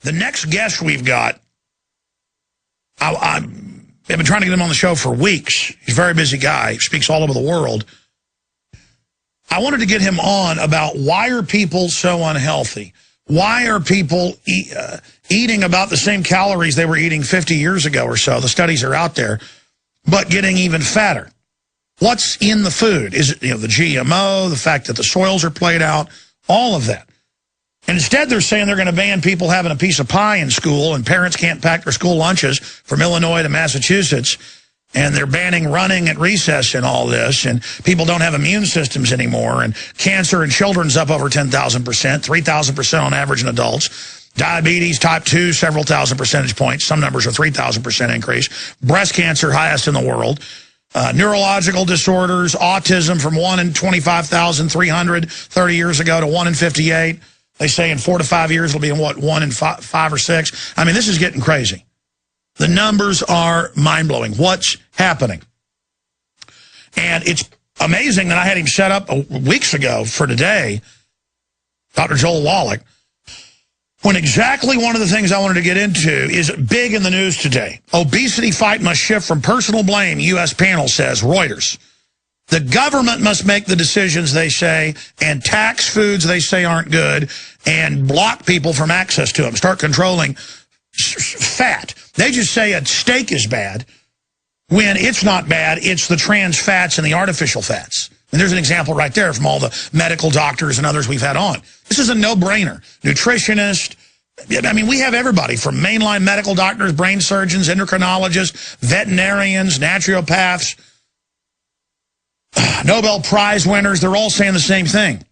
The next guest we've got, I've been trying to get him on the show for weeks. He's a very busy guy. He speaks all over the world. I wanted to get him on about why are people so unhealthy? Why are people eating about the same calories they were eating 50 years ago or so? The studies are out there, but getting even fatter. What's in the food? Is it, the GMO, the fact that the soils are played out, all of that. And instead, they're saying they're going to ban people having a piece of pie in school, and parents can't pack their school lunches from Illinois to Massachusetts, and they're banning running at recess and all this, and people don't have immune systems anymore, and cancer in children's up over 10,000%, 3,000% on average in adults. Diabetes, type 2, several thousand percentage points. Some numbers are 3,000% increase. Breast cancer, highest in the world. Neurological disorders, autism from 1 in 25,300 30 years ago to 1 in 58. They say in 4 to 5 years it'll be in, 1 in 5 or 6. I mean, this is getting crazy. The numbers are mind-blowing. What's happening? And it's amazing that I had him set up weeks ago for today, Dr. Joel Wallach, when exactly one of the things I wanted to get into is big in the news today. Obesity fight must shift from personal blame, U.S. panel says, Reuters. The government must make the decisions, they say, and tax foods they say aren't good, and block people from access to them. Start controlling fat. They just say a steak is bad when it's not bad. It's the trans fats and the artificial fats. And there's an example right there from all the medical doctors and others we've had on. This is a no-brainer. Nutritionist. I mean, we have everybody from mainline medical doctors, brain surgeons, endocrinologists, veterinarians, naturopaths, Nobel Prize winners. They're all saying the same thing.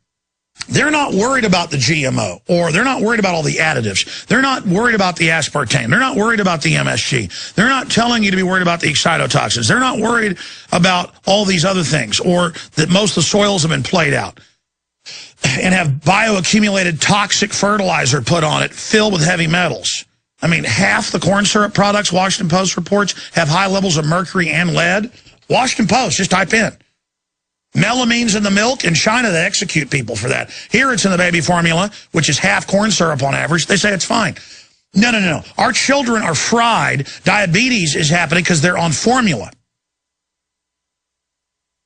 They're not worried about the GMO, or they're not worried about all the additives. They're not worried about the aspartame. They're not worried about the MSG. They're not telling you to be worried about the excitotoxins. They're not worried about all these other things, or that most of the soils have been played out and have bioaccumulated toxic fertilizer put on it filled with heavy metals. I mean, half the corn syrup products, Washington Post reports, have high levels of mercury and lead. Washington Post, just type in. Melamine's in the milk. In China, they execute people for that. Here it's in the baby formula, which is half corn syrup on average. They say it's fine. No, no, no. Our children are fried. Diabetes is happening because they're on formula.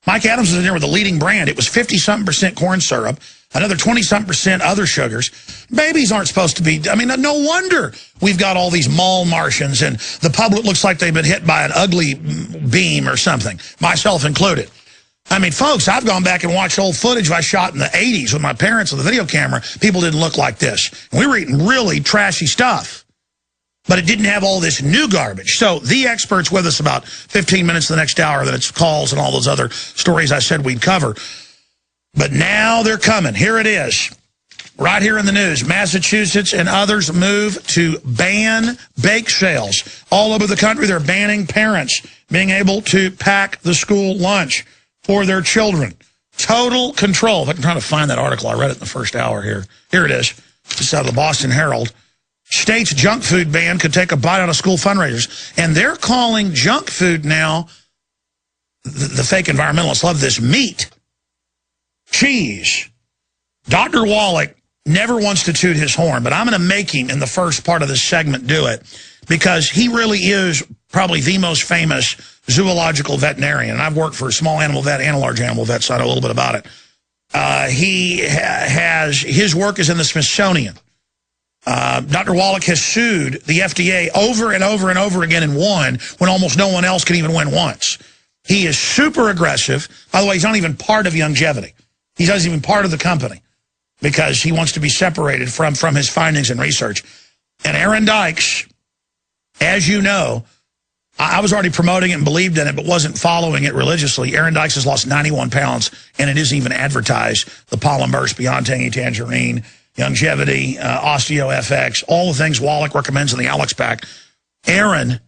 Mike Adams was in there with the leading brand. It was 50-something% corn syrup, another 20-something% other sugars. Babies aren't supposed to be, I mean, no wonder we've got all these mall Martians and the public looks like they've been hit by an ugly beam or something, myself included. I mean, folks, I've gone back and watched old footage I shot in the 80s with my parents with a video camera. People didn't look like this. We were eating really trashy stuff, but it didn't have all this new garbage. So the expert's with us about 15 minutes the next hour, then it's calls and all those other stories I said we'd cover. But now they're coming. Here it is. Right here in the news. Massachusetts and others move to ban bake sales. All over the country, they're banning parents being able to pack the school lunch for their children. Total control. If I can try to find that article, I read it in the first hour here. Here it is. It's out of the Boston Herald. State's junk food ban could take a bite out of school fundraisers. And they're calling junk food now, the fake environmentalists love this, meat, cheese. Dr. Wallach never wants to toot his horn, but I'm going to make him in the first part of this segment do it, because he really is probably the most famous zoological veterinarian. And I've worked for a small animal vet and a large animal vet, so I know a little bit about it. His work is in the Smithsonian. Dr. Wallach has sued the FDA over and over and over again and won when almost no one else can even win once. He is super aggressive. By the way, he's not even part of Longevity. He's not even part of the company because he wants to be separated from his findings and research. And Aaron Dykes, as you know, I was already promoting it and believed in it, but wasn't following it religiously. Aaron Dykes has lost 91 pounds, and it isn't even advertised. The Pollen Burst, Beyond Tangy Tangerine, Longevity, Osteo FX, all the things Wallach recommends in the Alex Pack. Aaron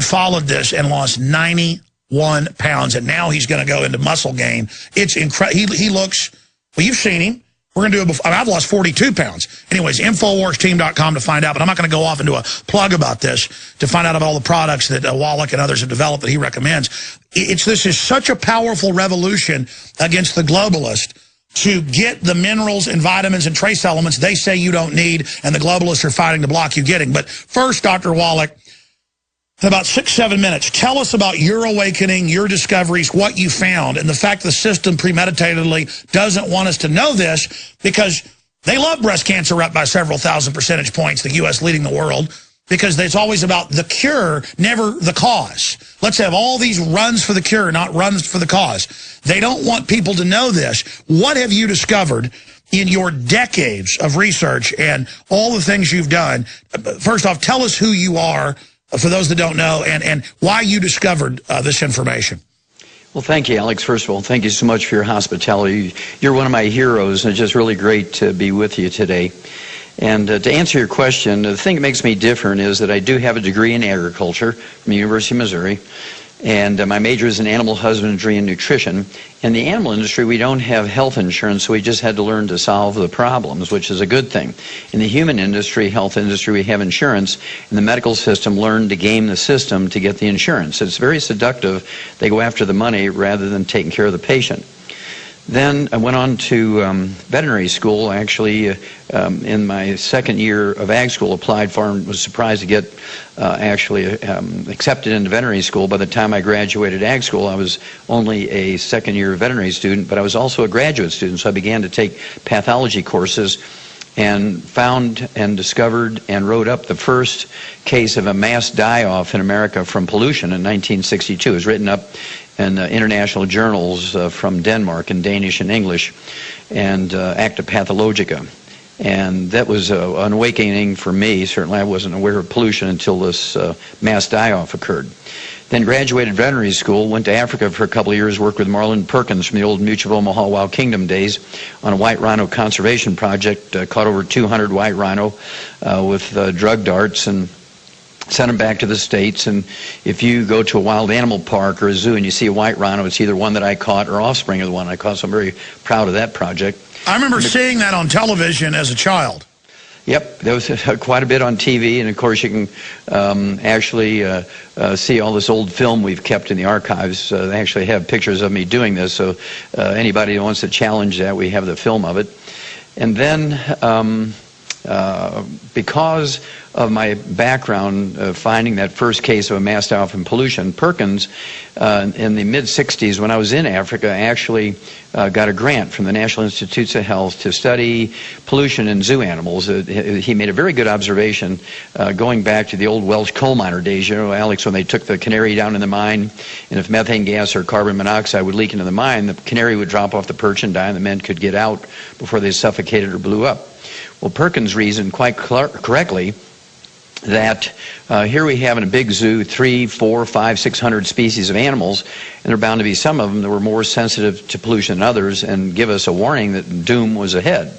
followed this and lost 91 pounds, and now he's going to go into muscle gain. It's incredible. He looks, well, you've seen him. We're going to do it before. I've lost 42 pounds. Anyways, InfoWarsTeam.com to find out, but I'm not going to go off and do a plug about this to find out about all the products that Wallach and others have developed that he recommends. This is such a powerful revolution against the globalist to get the minerals and vitamins and trace elements they say you don't need, and the globalists are fighting to block you getting. But first, Dr. Wallach, in about 6-7 minutes, tell us about your awakening, your discoveries, what you found, and the fact the system premeditatedly doesn't want us to know this because they love breast cancer up by several thousand percentage points, the U.S. leading the world, because it's always about the cure, never the cause. Let's have all these runs for the cure, not runs for the cause. They don't want people to know this. What have you discovered in your decades of research and all the things you've done? First off, tell us who you are, for those that don't know, and why you discovered this information. Well, thank you, Alex. First of all, thank you so much for your hospitality. You're one of my heroes, and it's just really great to be with you today. And to answer your question, the thing that makes me different is that I do have a degree in agriculture from the University of Missouri, and my major is in animal husbandry and nutrition. In the animal industry, we don't have health insurance, so we just had to learn to solve the problems, which is a good thing. In the human industry, health industry, we have insurance, and the medical system learned to game the system to get the insurance. It's very seductive. They go after the money rather than taking care of the patient. Then I went on to veterinary school. Actually, in my second year of ag school, applied for and was surprised to get accepted into veterinary school. By the time I graduated ag school, I was only a second year veterinary student, but I was also a graduate student, so I began to take pathology courses and found and discovered and wrote up the first case of a mass die-off in America from pollution in 1962. It was written up in international journals from Denmark in Danish and English, and Acta Pathologica. And that was an awakening for me. Certainly I wasn't aware of pollution until this mass die-off occurred. Then graduated veterinary school, went to Africa for a couple of years, worked with Marlon Perkins from the old Mutual of Omaha Wild Kingdom days on a white rhino conservation project, caught over 200 white rhino with drug darts, and sent them back to the States. And if you go to a wild animal park or a zoo and you see a white rhino, it's either one that I caught or offspring of the one I caught, so I'm very proud of that project. I remember seeing that on television as a child. Yep, there was quite a bit on TV, and of course you can actually see all this old film we've kept in the archives. They actually have pictures of me doing this, so anybody who wants to challenge that, we have the film of it. And then because of my background finding that first case of a mass die-off in pollution, Perkins, in the mid-60s when I was in Africa, actually got a grant from the National Institutes of Health to study pollution in zoo animals. He made a very good observation going back to the old Welsh coal miner days. You know, Alex, when they took the canary down in the mine, and if methane gas or carbon monoxide would leak into the mine, the canary would drop off the perch and die, and the men could get out before they suffocated or blew up. Well, Perkins reasoned quite correctly that here we have in a big zoo 300, 400, 500, 600 species of animals, and there are bound to be some of them that were more sensitive to pollution than others and give us a warning that doom was ahead.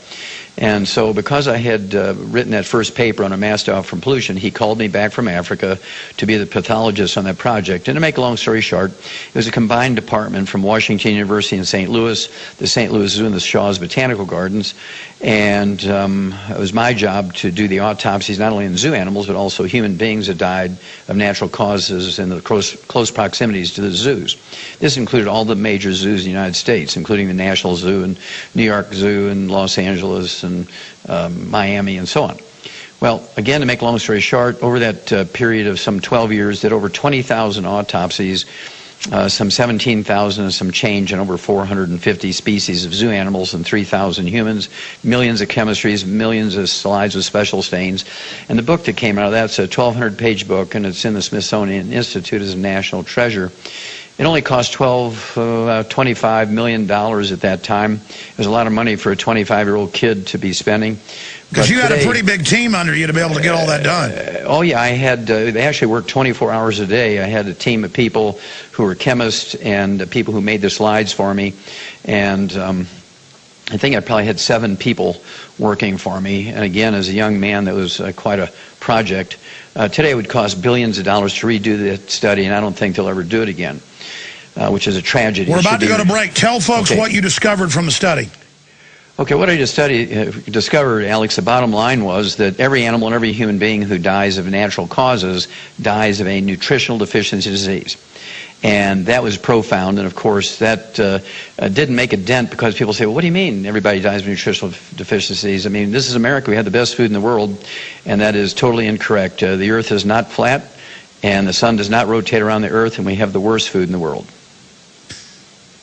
And so because I had written that first paper on a mass die-off from pollution, he called me back from Africa to be the pathologist on that project. And to make a long story short, it was a combined department from Washington University in St. Louis, the St. Louis Zoo, and the Shaw's Botanical Gardens. And it was my job to do the autopsies not only in zoo animals, but also human beings that died of natural causes in the close proximities to the zoos. This included all the major zoos in the United States, including the National Zoo and New York Zoo and Los Angeles and Miami and so on. Well, again, to make a long story short, over that period of some 12 years, did over 20,000 autopsies, some 17,000 and some change, and over 450 species of zoo animals and 3,000 humans, millions of chemistries, millions of slides with special stains. And the book that came out of that's a 1,200-page book, and it's in the Smithsonian Institute as a national treasure. It only cost $25 million at that time. It was a lot of money for a 25-year-old kid to be spending. Because you had a pretty big team under you to be able to get all that done. Oh, yeah. I had, they actually worked 24 hours a day. I had a team of people who were chemists and people who made the slides for me. And I think I probably had 7 people working for me. And again, as a young man, that was quite a project. Today it would cost billions of dollars to redo that study, and I don't think they'll ever do it again, which is a tragedy. We're about to go to break. Tell folks what you discovered from the study. Okay, what I just discovered, Alex, the bottom line was that every animal and every human being who dies of natural causes dies of a nutritional deficiency disease. And that was profound, and of course that didn't make a dent, because people say, well, what do you mean everybody dies of nutritional deficiencies? I mean, this is America. We have the best food in the world, and that is totally incorrect. The earth is not flat, and the sun does not rotate around the earth, and we have the worst food in the world.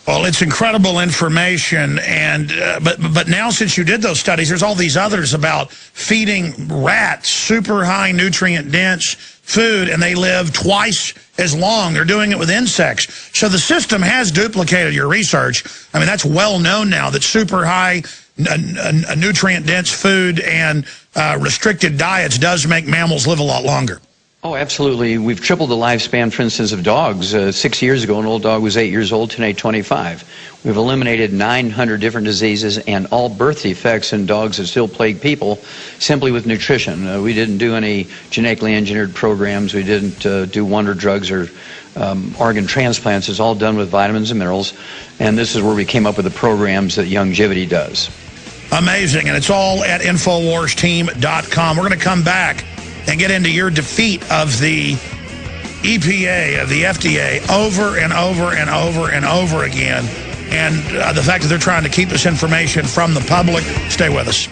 Well, it's incredible information, and but now since you did those studies, there's all these others about feeding rats super high nutrient dense food, and they live twice as long. They're doing it with insects. So the system has duplicated your research. I mean, that's well known now that super high nutrient dense food and restricted diets does make mammals live a lot longer. Oh, absolutely. We've tripled the lifespan, for instance, of dogs. 6 years ago, an old dog was 8 years old, today 25. We've eliminated 900 different diseases and all birth defects in dogs that still plague people simply with nutrition. We didn't do any genetically engineered programs. We didn't do wonder drugs or organ transplants. It's all done with vitamins and minerals. And this is where we came up with the programs that Youngevity does. Amazing. And it's all at InfoWarsTeam.com. We're going to come back and get into your defeat of the EPA, of the FDA, over and over and over and over again. And the fact that they're trying to keep this information from the public. Stay with us.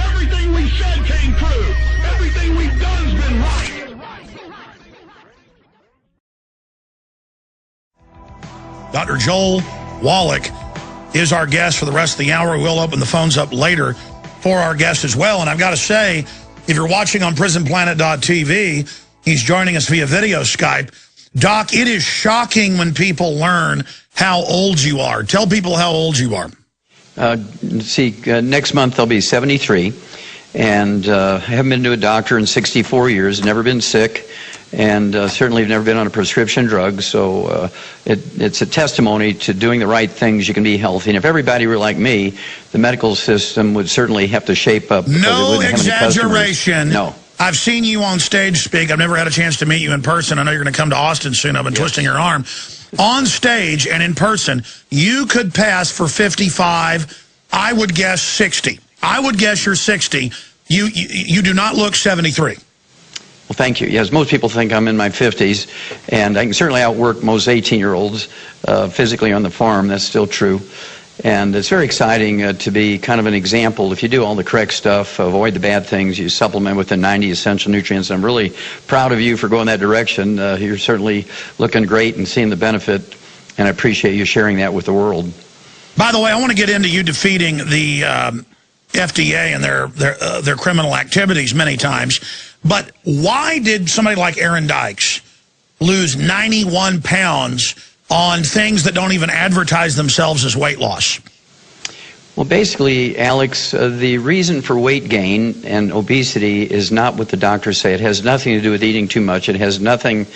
Everything we said came true. Everything we've done has been right. Dr. Joel Wallach is our guest for the rest of the hour. We'll open the phones up later for our guest as well. And I've got to say, if you're watching on PrisonPlanet.tv, he's joining us via video Skype. Doc, it is shocking when people learn how old you are. Tell people how old you are. Next month I'll be 73, and I haven't been to a doctor in 64 years, never been sick, and certainly have never been on a prescription drug. So it's a testimony to doing the right things. You can be healthy. And if everybody were like me, the medical system would certainly have to shape up. No exaggeration. No. I've seen you on stage speak. I've never had a chance to meet you in person. I know you're going to come to Austin soon. I've been twisting your arm. On stage and in person, you could pass for 55. I would guess 60. I would guess you're 60. You do not look 73. Well, thank you. Yes, most people think I'm in my 50s, and I can certainly outwork most 18-year-olds physically on the farm. That's still true. And it's very exciting to be kind of an example. If you do all the correct stuff, avoid the bad things, you supplement with the 90 essential nutrients. I'm really proud of you for going that direction. You're certainly looking great and seeing the benefit, and I appreciate you sharing that with the world. By the way, I want to get into you defeating the FDA and their criminal activities many times. But why did somebody like Aaron Dykes lose 91 pounds on things that don't even advertise themselves as weight loss? Well, basically, Alex, the reason for weight gain and obesity is not what the doctors say. It has nothing to do with eating too much. It has nothing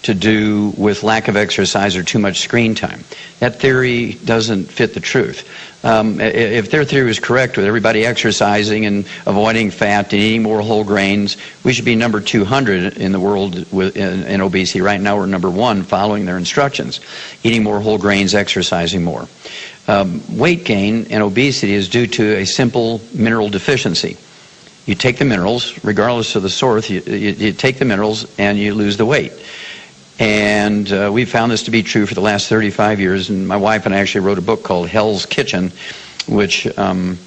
to do with lack of exercise or too much screen time. That theory doesn't fit the truth. If their theory was correct, with everybody exercising and avoiding fat and eating more whole grains, we should be number 200 in the world in obesity. Right now we're number 1 following their instructions. Eating more whole grains, exercising more. Weight gain and obesity is due to a simple mineral deficiency. You take the minerals, regardless of the source, you take the minerals and you lose the weight. And we've found this to be true for the last 35 years. And my wife and I actually wrote a book called Hell's Kitchen, which you can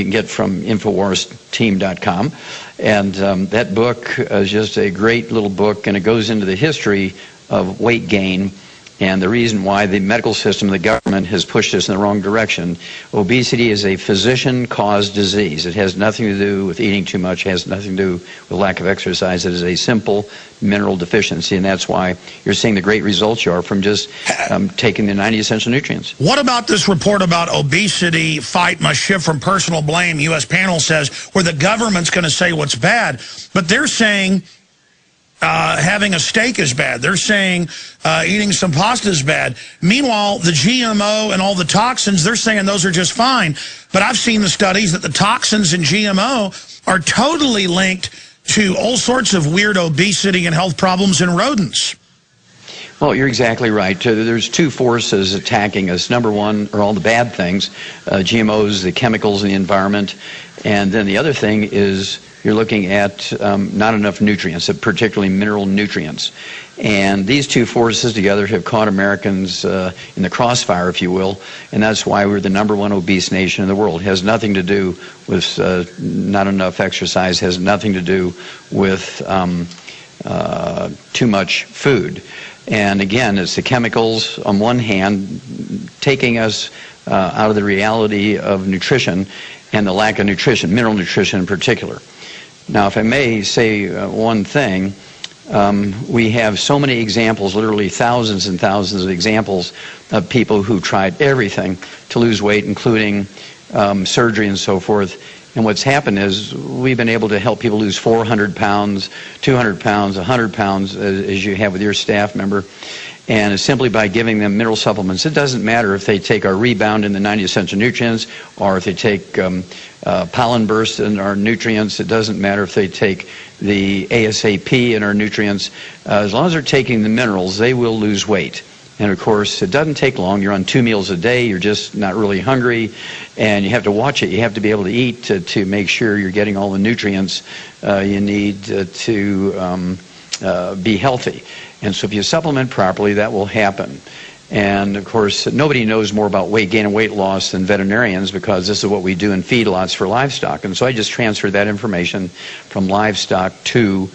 get from InfoWarsTeam.com. And that book is just a great little book, and it goes into the history of weight gain and the reason why the medical system, the government, has pushed us in the wrong direction. Obesity is a physician-caused disease. It has nothing to do with eating too much. It has nothing to do with lack of exercise. It is a simple mineral deficiency, and that's why you're seeing the great results you are from just taking the 90 essential nutrients. What about this report about obesity fight must shift from personal blame? U.S. panel says where the government's going to say what's bad, but they're saying having a steak is bad. They're saying eating some pasta is bad. Meanwhile, the GMO and all the toxins, they're saying those are just fine. But I've seen the studies that the toxins in GMO are totally linked to all sorts of weird obesity and health problems in rodents. Well, you're exactly right. There's two forces attacking us. Number one are all the bad things, GMOs, the chemicals in the environment. And then the other thing is you're looking at not enough nutrients, particularly mineral nutrients. And these two forces together have caught Americans in the crossfire, if you will, and that's why we're the #1 obese nation in the world. It has nothing to do with not enough exercise, has nothing to do with too much food. And again, it's the chemicals on one hand taking us out of the reality of nutrition and the lack of nutrition, mineral nutrition in particular. Now, if I may say one thing, we have so many examples, literally thousands and thousands of examples of people who tried everything to lose weight, including surgery and so forth. And what's happened is we've been able to help people lose 400 pounds, 200 pounds, 100 pounds, as you have with your staff member. And it's simply by giving them mineral supplements. It doesn't matter if they take our Rebound in the 90 essential nutrients or if they take pollen burst in our nutrients. It doesn't matter if they take the ASAP in our nutrients. As long as they're taking the minerals, they will lose weight. And of course, it doesn't take long. You're on 2 meals a day. You're just not really hungry. And you have to watch it. You have to be able to eat to make sure you're getting all the nutrients you need to be healthy. And so if you supplement properly, that will happen. And of course, nobody knows more about weight gain and weight loss than veterinarians, because this is what we do in feedlots for livestock. And so I just transferred that information from livestock to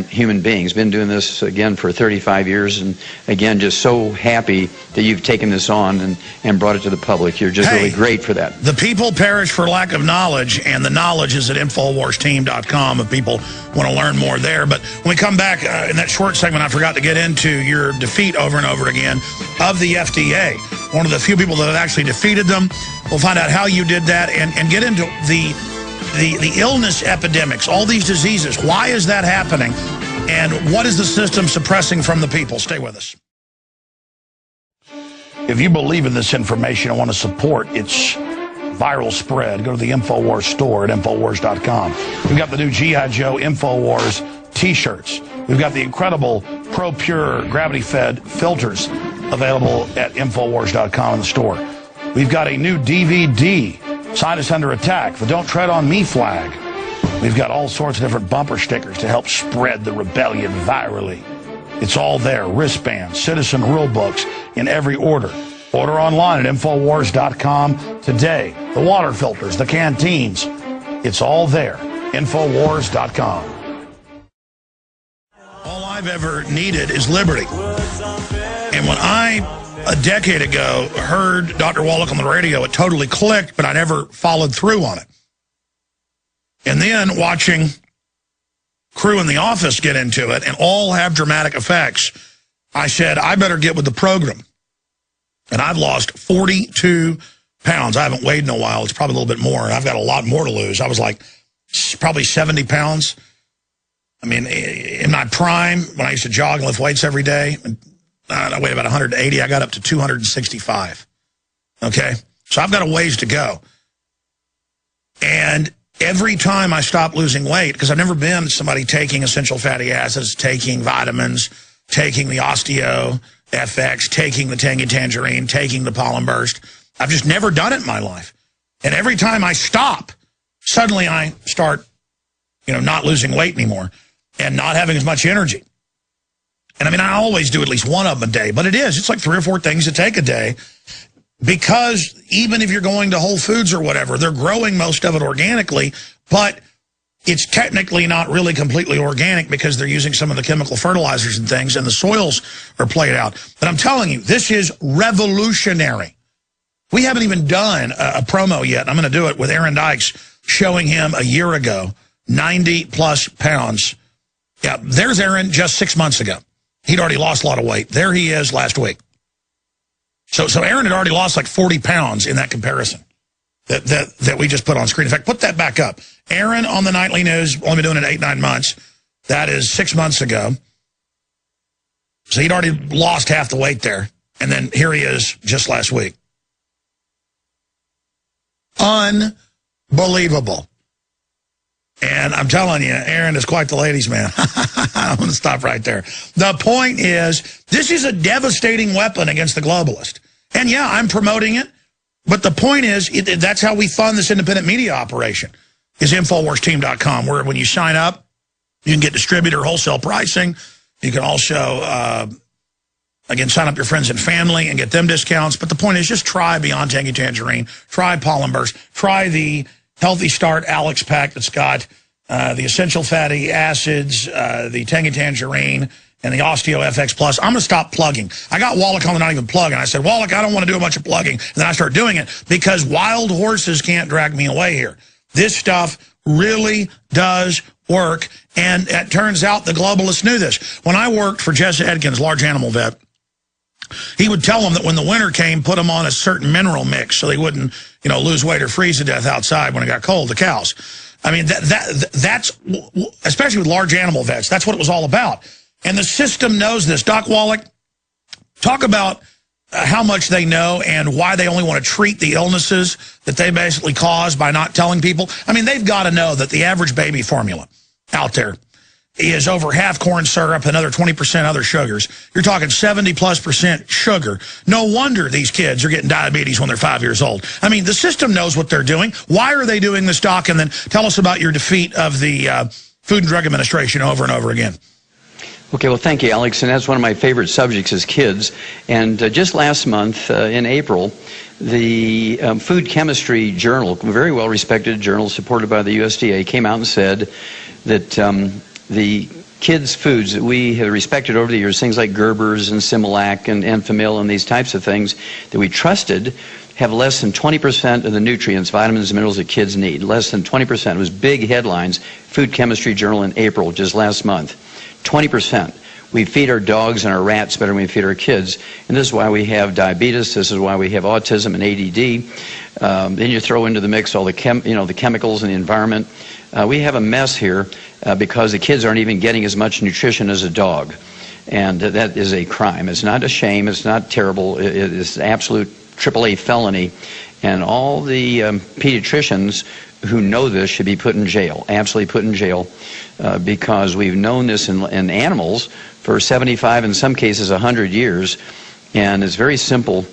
human beings. Been doing this again for 35 years, and again, just so happy that you've taken this on and brought it to the public. You're just really great for that. The people perish for lack of knowledge, and the knowledge is at InfoWarsTeam.com if people want to learn more there. But when we come back in that short segment, I forgot to get into your defeat over and over again of the FDA. One of the few people that have actually defeated them. We'll find out how you did that and get into the illness epidemics, all these diseases. Why is that happening? And what is the system suppressing from the people? Stay with us. If you believe in this information and want to support its viral spread, go to the InfoWars store at InfoWars.com. We've got the new G.I. Joe InfoWars t-shirts. We've got the incredible Pro Pure gravity-fed filters available at InfoWars.com in the store. We've got a new DVD, Scientists Under Attack, the Don't Tread on Me flag. We've got all sorts of different bumper stickers to help spread the rebellion virally. It's all there. Wristbands, citizen rule books in every order. Order online at InfoWars.com today. The water filters, the canteens. It's all there. InfoWars.com. All I've ever needed is liberty. And when I, a decade ago, heard Dr. Wallach on the radio, it totally clicked, but I never followed through on it. And then watching crew in the office get into it and all have dramatic effects, I said, I better get with the program. And I've lost 42 pounds. I haven't weighed in a while. It's probably a little bit more. I've got a lot more to lose. I was like probably 70 pounds. I mean, in my prime, when I used to jog and lift weights every day, I weighed about 180. I got up to 265. Okay? So I've got a ways to go. And every time I stop losing weight, because I've never been somebody taking essential fatty acids, taking vitamins, taking the Osteo FX, taking the Tangy Tangerine, taking the Pollen Burst. I've just never done it in my life. And every time I stop, suddenly I start, not losing weight anymore and not having as much energy. And I mean, I always do at least one of them a day, but it's like 3 or 4 things to take a day, because even if you're going to Whole Foods or whatever, they're growing most of it organically, but it's technically not really completely organic because they're using some of the chemical fertilizers and things, and the soils are played out. But I'm telling you, this is revolutionary. We haven't even done a promo yet. I'm going to do it with Aaron Dykes, showing him a year ago, 90-plus pounds. Yeah, there's Aaron just 6 months ago. He'd already lost a lot of weight. There he is last week. So Aaron had already lost like 40 pounds in that comparison that we just put on screen. In fact, put that back up. Aaron on the nightly news, only been doing it 8-9 months. That is 6 months ago. So he'd already lost half the weight there. And then here he is just last week. Unbelievable. And I'm telling you, Aaron is quite the ladies' man. I'm going to stop right there. The point is, this is a devastating weapon against the globalist. And yeah, I'm promoting it. But the point is, that's how we fund this independent media operation, is InfoWarsTeam.com, where when you sign up, you can get distributor wholesale pricing. You can also, again, sign up your friends and family and get them discounts. But the point is, just try Beyond Tangy Tangerine, try Pollen Burst, try the Healthy Start Alex Pack that's got the essential fatty acids, the Tangy Tangerine, and the Osteo FX Plus. I'm going to stop plugging. I got Wallach on the not even plug, and I said, Wallach, I don't want to do a bunch of plugging. And then I started doing it because wild horses can't drag me away here. This stuff really does work, and it turns out the globalists knew this. When I worked for Jesse Edkins, large animal vet, he would tell them that when the winter came, put them on a certain mineral mix so they wouldn't, you know, lose weight or freeze to death outside when it got cold, the cows. I mean, that's, especially with large animal vets, that's what it was all about. And the system knows this. Doc Wallach, talk about how much they know and why they only want to treat the illnesses that they basically cause by not telling people. I mean, they've got to know that the average baby formula out there is over half corn syrup, another 20% other sugars. You're talking 70+% sugar. No wonder these kids are getting diabetes when they're 5 years old. I mean, the system knows what they're doing. Why are they doing this, Doc? And then tell us about your defeat of the Food and Drug Administration over and over again. Okay, well, thank you, Alex. And that's one of my favorite subjects is kids. And just last month, in April, the Food Chemistry Journal, a very well-respected journal supported by the USDA, came out and said that the kids' foods that we have respected over the years, things like Gerber's and Similac and Enfamil and these types of things that we trusted, have less than 20% of the nutrients, vitamins, and minerals that kids need. Less than 20%. It was big headlines. Food Chemistry Journal in April, just last month. 20%. We feed our dogs and our rats better than we feed our kids. And this is why we have diabetes. This is why we have autism and ADD. Then you throw into the mix all the chemicals in the environment. We have a mess here because the kids aren't even getting as much nutrition as a dog. And that is a crime. It's not a shame. It's not terrible. It is absolute AAA felony. And all the pediatricians who know this should be put in jail, absolutely put in jail, because we've known this in animals for 75, in some cases 100 years, and it's very simple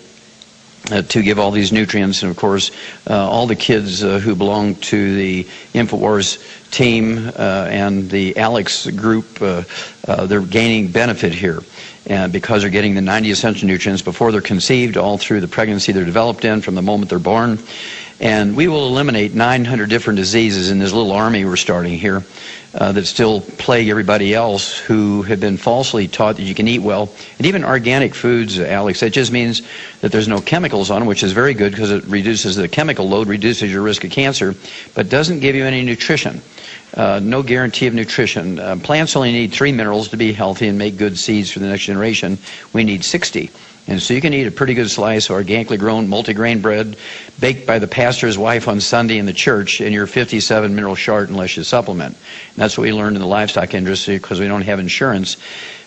to give all these nutrients. And of course, all the kids who belong to the InfoWars team and the Alex group, they're gaining benefit here. And because they're getting the 90 essential nutrients before they're conceived, all through the pregnancy they're developed in, from the moment they're born. And we will eliminate 900 different diseases in this little army we're starting here that still plague everybody else who have been falsely taught that you can eat well. And even organic foods, Alex, that just means that there's no chemicals on them, which is very good because it reduces the chemical load, reduces your risk of cancer, but doesn't give you any nutrition. No guarantee of nutrition. Plants only need 3 minerals to be healthy and make good seeds for the next generation. We need 60. And so you can eat a pretty good slice of organically grown multigrain bread baked by the pastor's wife on Sunday in the church, and you're 57 mineral short unless you supplement. And that's what we learned in the livestock industry because we don't have insurance.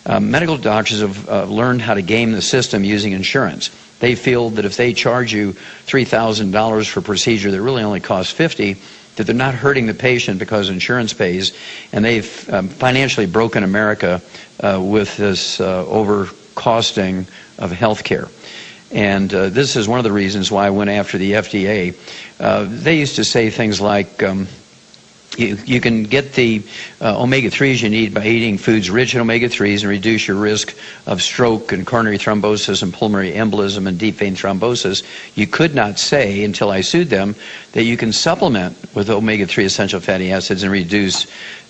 Medical doctors have learned how to game the system using insurance. They feel that if they charge you $3,000 for a procedure that really only costs $50,000, that they're not hurting the patient because insurance pays. And they've financially broken America with this overcosting of health care. And this is one of the reasons why I went after the FDA. They used to say things like, you can get the omega-3s you need by eating foods rich in omega-3s and reduce your risk of stroke and coronary thrombosis and pulmonary embolism and deep vein thrombosis. You could not say, until I sued them, that you can supplement with omega-3 essential fatty acids and reduce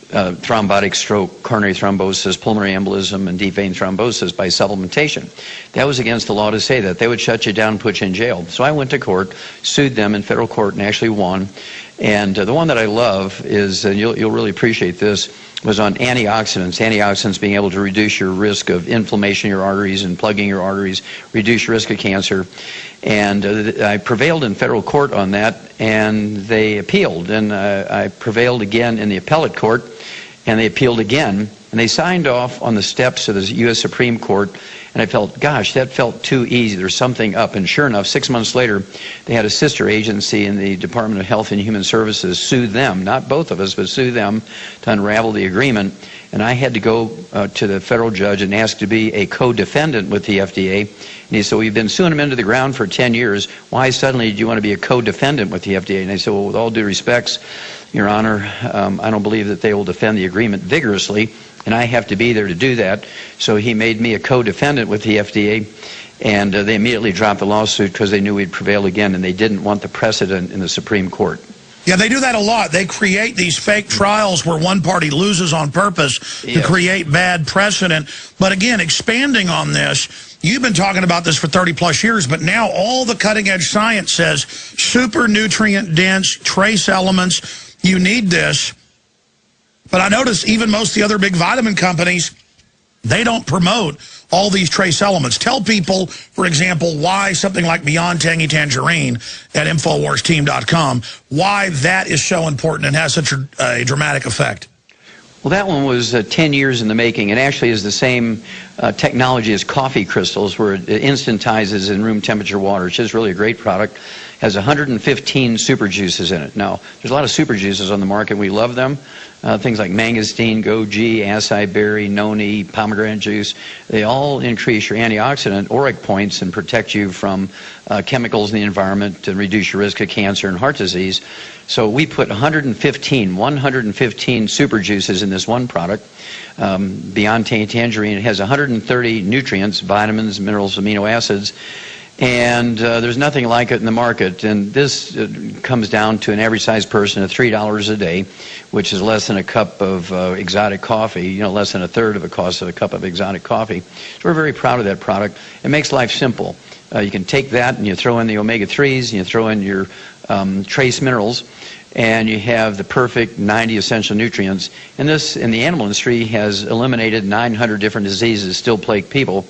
thrombotic stroke, coronary thrombosis, pulmonary embolism, and deep vein thrombosis by supplementation. That was against the law to say that. They would shut you down and put you in jail. So I went to court, sued them in federal court, and actually won. And the one that I love is, and you'll really appreciate this, was on antioxidants. Antioxidants being able to reduce your risk of inflammation in your arteries and plugging your arteries, reduce your risk of cancer. And I prevailed in federal court on that, and they appealed. And I prevailed again in the appellate court, and they appealed again. And they signed off on the steps of the U.S. Supreme Court, And I felt, gosh, that felt too easy. There's something up. And sure enough, 6 months later, they had a sister agency in the Department of Health and Human Services sue them, not both of us, but sue them to unravel the agreement. And I had to go to the federal judge and ask to be a co-defendant with the FDA. And he said, well, you've been suing them into the ground for 10 years. Why suddenly do you want to be a co-defendant with the FDA? And I said, well, with all due respects, Your Honor, I don't believe that they will defend the agreement vigorously, and I have to be there to do that. So he made me a co-defendant with the FDA, and they immediately dropped the lawsuit because they knew we'd prevail again, and they didn't want the precedent in the Supreme Court. Yeah, they do that a lot. They create these fake trials where one party loses on purpose to create bad precedent. But again, expanding on this, you've been talking about this for 30-plus years, but now all the cutting-edge science says super nutrient-dense, trace elements, you need this. But I notice even most of the other big vitamin companies, they don't promote all these trace elements. Tell people, for example, why something like Beyond Tangy Tangerine at InfoWarsTeam.com, why that is so important and has such a dramatic effect. Well, that one was 10 years in the making. It actually is the same technology as coffee crystals, where it instantizes in room temperature water. It's just really a great product. Has 115 super juices in it. Now, there's a lot of super juices on the market. We love them. Things like mangosteen, goji, acai berry, noni, pomegranate juice. They all increase your antioxidant auric points and protect you from chemicals in the environment and reduce your risk of cancer and heart disease. So we put 115 super juices in this one product. Beyond Tangy Tangerine, it has 130 nutrients, vitamins, minerals, amino acids. And there's nothing like it in the market. And this comes down to an average-sized person at $3 a day, which is less than a cup of exotic coffee, you know, less than a third of the cost of a cup of exotic coffee. So we're very proud of that product. It makes life simple. You can take that and you throw in the omega-3s, and you throw in your trace minerals, and you have the perfect 90 essential nutrients. And this, in the animal industry, has eliminated 900 different diseases still plague people.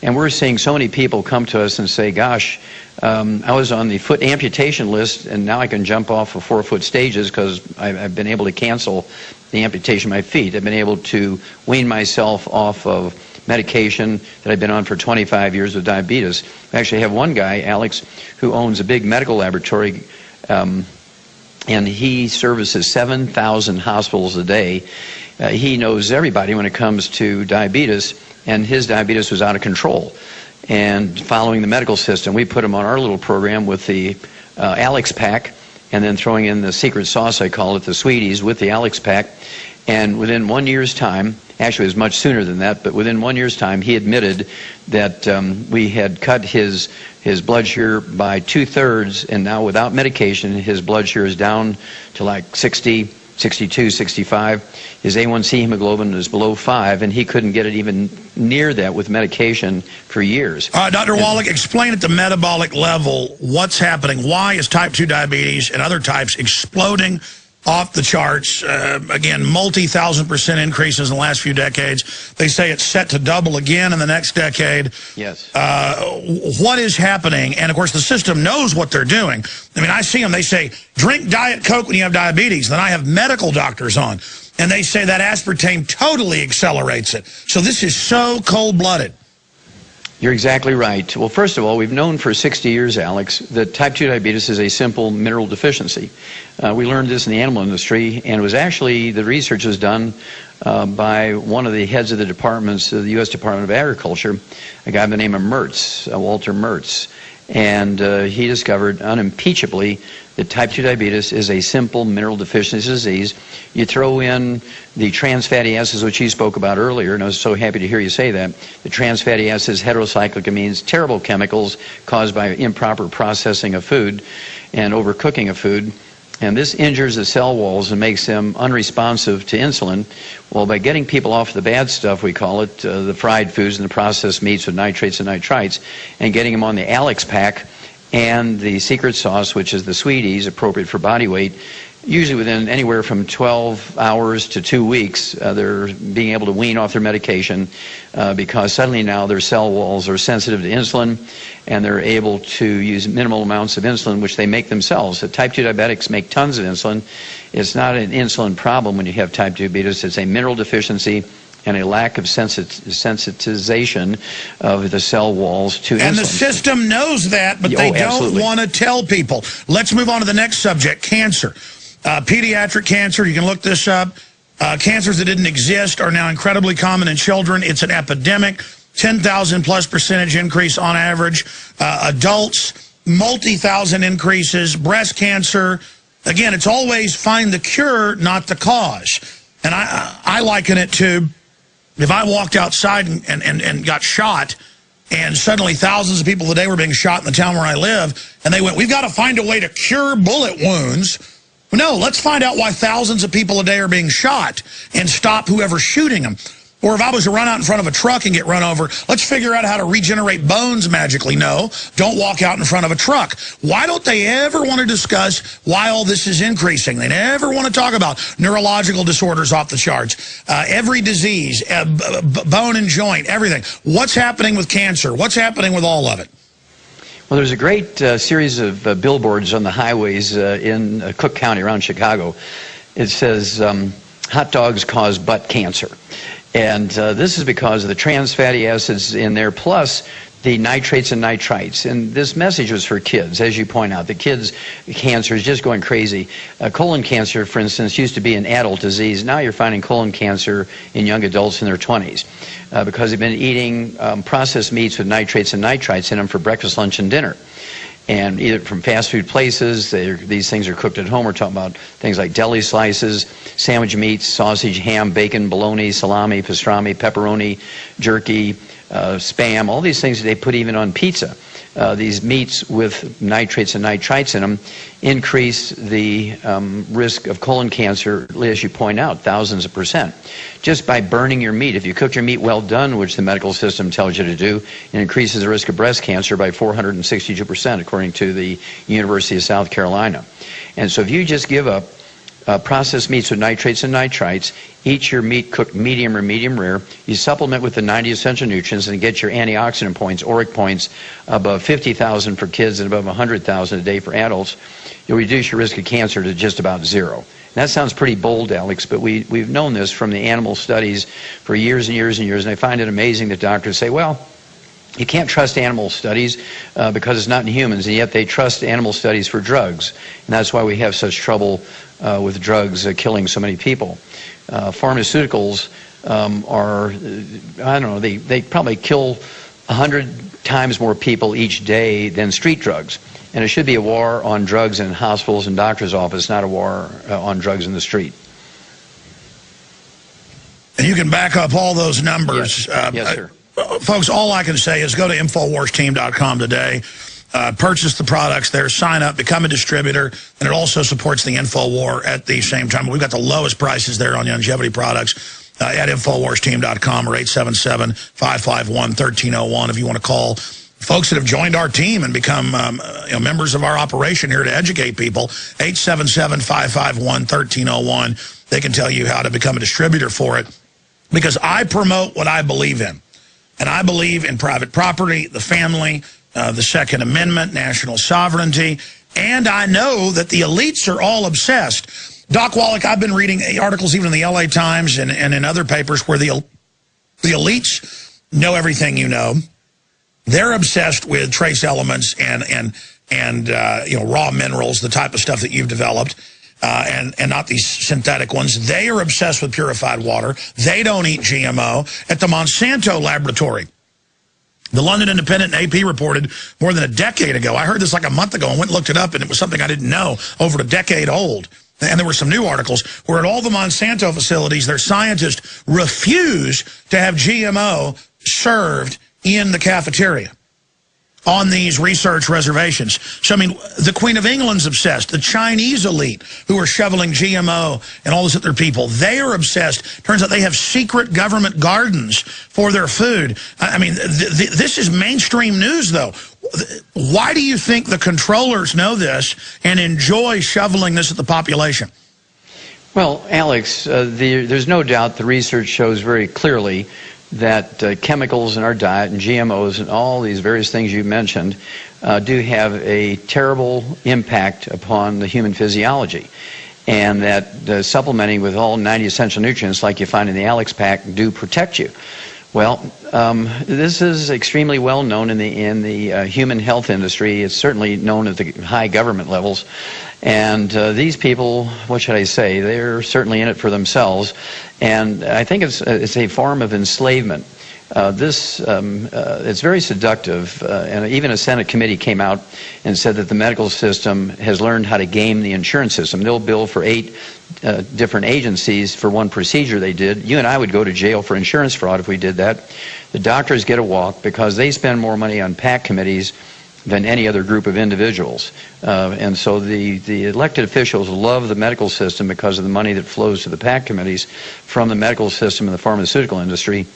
And we're seeing so many people come to us and say, gosh, I was on the foot amputation list, and now I can jump off of 4-foot stages because I've been able to cancel the amputation of my feet. I've been able to wean myself off of medication that I've been on for 25 years with diabetes. I actually have one guy, Alex, who owns a big medical laboratory, and he services 7,000 hospitals a day. He knows everybody when it comes to diabetes, and his diabetes was out of control. And following the medical system, we put him on our little program with the Alex Pack, and then throwing in the secret sauce, I call it, the Sweeties, with the Alex Pack. And within 1 year's time, actually it was much sooner than that, but within 1 year's time, he admitted that we had cut his blood sugar by 2/3, and now without medication, his blood sugar is down to like 60, 62, 65. His A1C hemoglobin is below 5, and he couldn't get it even near that with medication for years. Dr. Wallach, explain at the metabolic level what's happening. Why is type 2 diabetes and other types exploding off the charts? Again, multi-1,000% increases in the last few decades. They say it's set to double again in the next decade. Yes. What is happening? And, of course, the system knows what they're doing. I mean, I see them. They say, drink Diet Coke when you have diabetes. Then I have medical doctors on, and they say that aspartame totally accelerates it. So this is so cold-blooded. You're exactly right. Well, first of all, we've known for 60 years, Alex, that type 2 diabetes is a simple mineral deficiency. We learned this in the animal industry, and it was actually, the research was done by one of the heads of the departments of the U.S. Department of Agriculture, a guy by the name of Mertz, Walter Mertz. And he discovered unimpeachably that type 2 diabetes is a simple mineral deficiency disease. You throw in the trans fatty acids, which he spoke about earlier, and I was so happy to hear you say that. The trans fatty acids, heterocyclic amines, terrible chemicals caused by improper processing of food and overcooking of food. And this injures the cell walls and makes them unresponsive to insulin. Well, by getting people off the bad stuff, we call it, the fried foods and the processed meats with nitrates and nitrites, and getting them on the Alex Pack and the secret sauce, which is the Sweeties, appropriate for body weight, usually within anywhere from 12 hours to 2 weeks, they're being able to wean off their medication because suddenly now their cell walls are sensitive to insulin, and they're able to use minimal amounts of insulin, which they make themselves. The type 2 diabetics make tons of insulin. It's not an insulin problem when you have type 2 diabetes. It's a mineral deficiency, and a lack of sensitization of the cell walls to insulin. And the system knows that, but they don't want to tell people. Let's move on to the next subject, cancer. Pediatric cancer, you can look this up. Cancers that didn't exist are now incredibly common in children. It's an epidemic. 10,000+ % increase on average. Adults, multi-thousand increases. Breast cancer. Again, it's always find the cure, not the cause. And I liken it to if I walked outside and got shot, and suddenly thousands of people a day were being shot in the town where I live, and they went, we've got to find a way to cure bullet wounds. No, let's find out why thousands of people a day are being shot and stop whoever's shooting them. Or if I was to run out in front of a truck and get run over, let's figure out how to regenerate bones magically. No, don't walk out in front of a truck. Why don't they ever want to discuss why all this is increasing? They never want to talk about neurological disorders off the charts, every disease, bone and joint, everything. What's happening with cancer? What's happening with all of it? Well, there's a great series of billboards on the highways in Cook County around Chicago. It says, hot dogs cause butt cancer. And this is because of the trans fatty acids in there, plus the nitrates and nitrites. And this message was for kids, as you point out. The kids' cancer is just going crazy. Colon cancer, for instance, used to be an adult disease. Now you're finding colon cancer in young adults in their 20s because they've been eating processed meats with nitrates and nitrites in them for breakfast, lunch, and dinner. And either from fast food places, these things are cooked at home. We're talking about things like deli slices, sandwich meats, sausage, ham, bacon, bologna, salami, pastrami, pepperoni, jerky, Spam, all these things that they put even on pizza. These meats with nitrates and nitrites in them increase the risk of colon cancer, as you point out, thousands of %. Just by burning your meat. If you cook your meat well done, which the medical system tells you to do, it increases the risk of breast cancer by 462%, according to the University of South Carolina. And so if you just give up processed meats with nitrates and nitrites, eat your meat cooked medium or medium rare, you supplement with the 90 essential nutrients and get your antioxidant points, ORAC points, above 50,000 for kids and above 100,000 a day for adults, you'll reduce your risk of cancer to just about zero. And that sounds pretty bold, Alex, but we've known this from the animal studies for years and years and years, and I find it amazing that doctors say, well, you can't trust animal studies because it's not in humans, and yet they trust animal studies for drugs. And that's why we have such trouble with drugs killing so many people. Pharmaceuticals are, I don't know, they probably kill 100 times more people each day than street drugs. And it should be a war on drugs in hospitals and doctors' offices, not a war on drugs in the street. And you can back up all those numbers. Yes, yes sir. Folks, all I can say is go to InfoWarsTeam.com today, purchase the products there, sign up, become a distributor, and it also supports the InfoWar at the same time. We've got the lowest prices there on longevity products at InfoWarsTeam.com or 877-551-1301 if you want to call folks that have joined our team and become members of our operation here to educate people. 877-551-1301. They can tell you how to become a distributor for it because I promote what I believe in. And I believe in private property, the family, the Second Amendment, national sovereignty, and I know that the elites are all obsessed. Doc Wallach, I've been reading articles even in the LA Times and in other papers where the elites know everything you know. They're obsessed with trace elements and raw minerals, the type of stuff that you've developed. And not these synthetic ones. They are obsessed with purified water. They don't eat GMO. At the Monsanto laboratory, the London Independent and AP reported more than a decade ago. I heard this like a month ago and went and looked it up, and it was something I didn't know, over a decade old. And there were some new articles where at all the Monsanto facilities, their scientists refuse to have GMO served in the cafeteria on these research reservations. So, I mean, the Queen of England's obsessed. The Chinese elite who are shoveling GMO and all these other people, they are obsessed. Turns out they have secret government gardens for their food. I mean, this is mainstream news, though. Why do you think the controllers know this and enjoy shoveling this at the population? Well, Alex, there's no doubt the research shows very clearly that chemicals in our diet and GMOs and all these various things you mentioned do have a terrible impact upon the human physiology. and that supplementing with all 90 essential nutrients like you find in the Alex Pack do protect you. Well, this is extremely well known in the human health industry. It's certainly known at the high government levels. And these people, what should I say, they're certainly in it for themselves. And I think it's a form of enslavement. It's very seductive, and even a Senate committee came out and said that the medical system has learned how to game the insurance system. They'll bill for 8 different agencies for one procedure they did. You and I would go to jail for insurance fraud if we did that. The doctors get a walk because they spend more money on PAC committees than any other group of individuals. And so the elected officials love the medical system because of the money that flows to the PAC committees from the medical system and the pharmaceutical industry.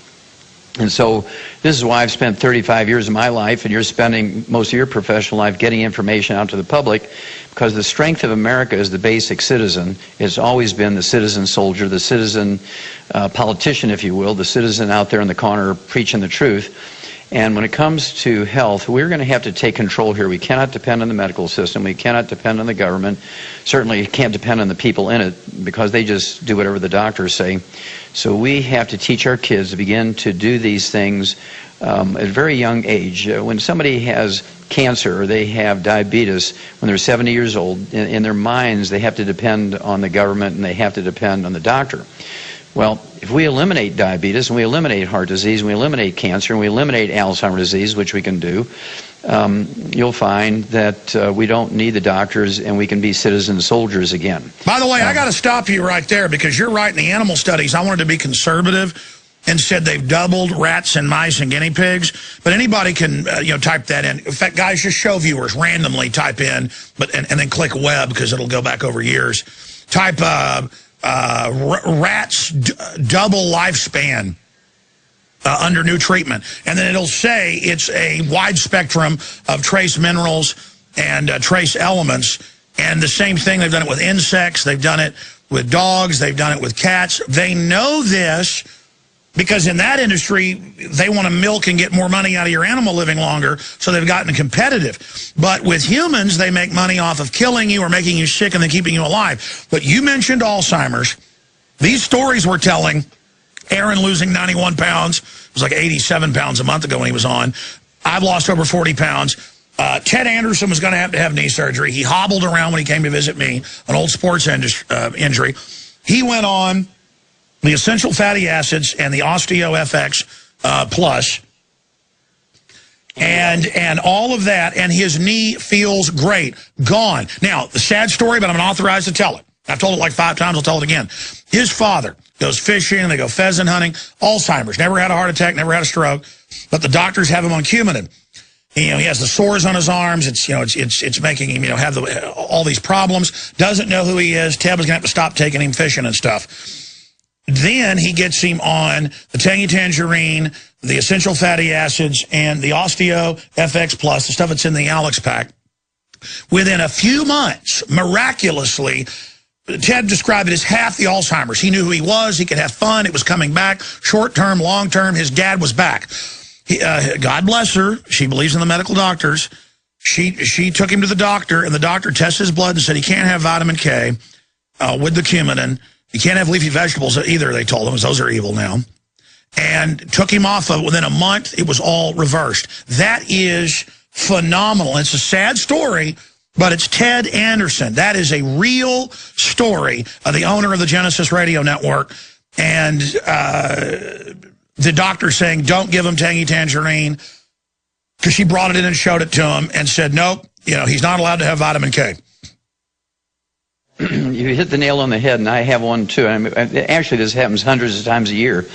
And so this is why I've spent 35 years of my life, and you're spending most of your professional life getting information out to the public, because the strength of America is the basic citizen. It's always been the citizen soldier, the citizen politician, if you will, the citizen out there in the corner preaching the truth. And when it comes to health, we're going to have to take control here. We cannot depend on the medical system. We cannot depend on the government. Certainly can't depend on the people in it because they just do whatever the doctors say. So we have to teach our kids to begin to do these things at a very young age. When somebody has cancer or they have diabetes when they're 70 years old, in their minds they have to depend on the government and they have to depend on the doctor. Well, if we eliminate diabetes and we eliminate heart disease and we eliminate cancer and we eliminate Alzheimer's disease, which we can do, you'll find that we don't need the doctors and we can be citizen soldiers again. By the way, I got to stop you right there because you're right in the animal studies. I wanted to be conservative and said they've doubled rats and mice and guinea pigs. But anybody can type that in. In fact, guys, just show viewers randomly type in and then click web because it'll go back over years. Type rats double lifespan under new treatment, and then it'll say it's a wide spectrum of trace minerals and trace elements. And the same thing, they've done it with insects, they've done it with dogs, they've done it with cats. They know this because in that industry they want to milk and get more money out of your animal living longer, so they've gotten competitive. But with humans, they make money off of killing you or making you sick and then keeping you alive. But you mentioned Alzheimer's. These stories we're telling, Aaron losing 91 pounds, it was like 87 pounds a month ago when he was on. I've lost over 40 pounds. Ted Anderson was going to have knee surgery. He hobbled around when he came to visit me, an old sports injury. He went on the essential fatty acids and the Osteo FX Plus, and all of that, and his knee feels great. Gone. Now, the sad story, but I'm authorized to tell it. I've told it like 5 times, I'll tell it again. His father goes fishing, they go pheasant hunting, Alzheimer's, never had a heart attack, never had a stroke, but the doctors have him on Coumadin. He has the sores on his arms. It's making him have all these problems. Doesn't know who he is. Ted was gonna have to stop taking him fishing and stuff. Then he gets him on the Tangy Tangerine, the essential fatty acids, and the Osteo FX Plus, the stuff that's in the Alex Pack. Within a few months, miraculously, Ted described it as half the Alzheimer's. He knew who he was. He could have fun. It was coming back. Short-term, long-term, his dad was back. God bless her. She believes in the medical doctors. She took him to the doctor, and the doctor tested his blood and said he can't have vitamin K with the Coumadin. He can't have leafy vegetables either, they told him, because those are evil now. And took him off of, within a month, it was all reversed. That is phenomenal. It's a sad story, but it's Ted Anderson. That is a real story of the owner of the Genesis Radio Network. And the doctor saying, don't give him Tangy Tangerine, because she brought it in and showed it to him and said, nope, he's not allowed to have vitamin K. You hit the nail on the head, and I have one too. Actually, this happens hundreds of times a year,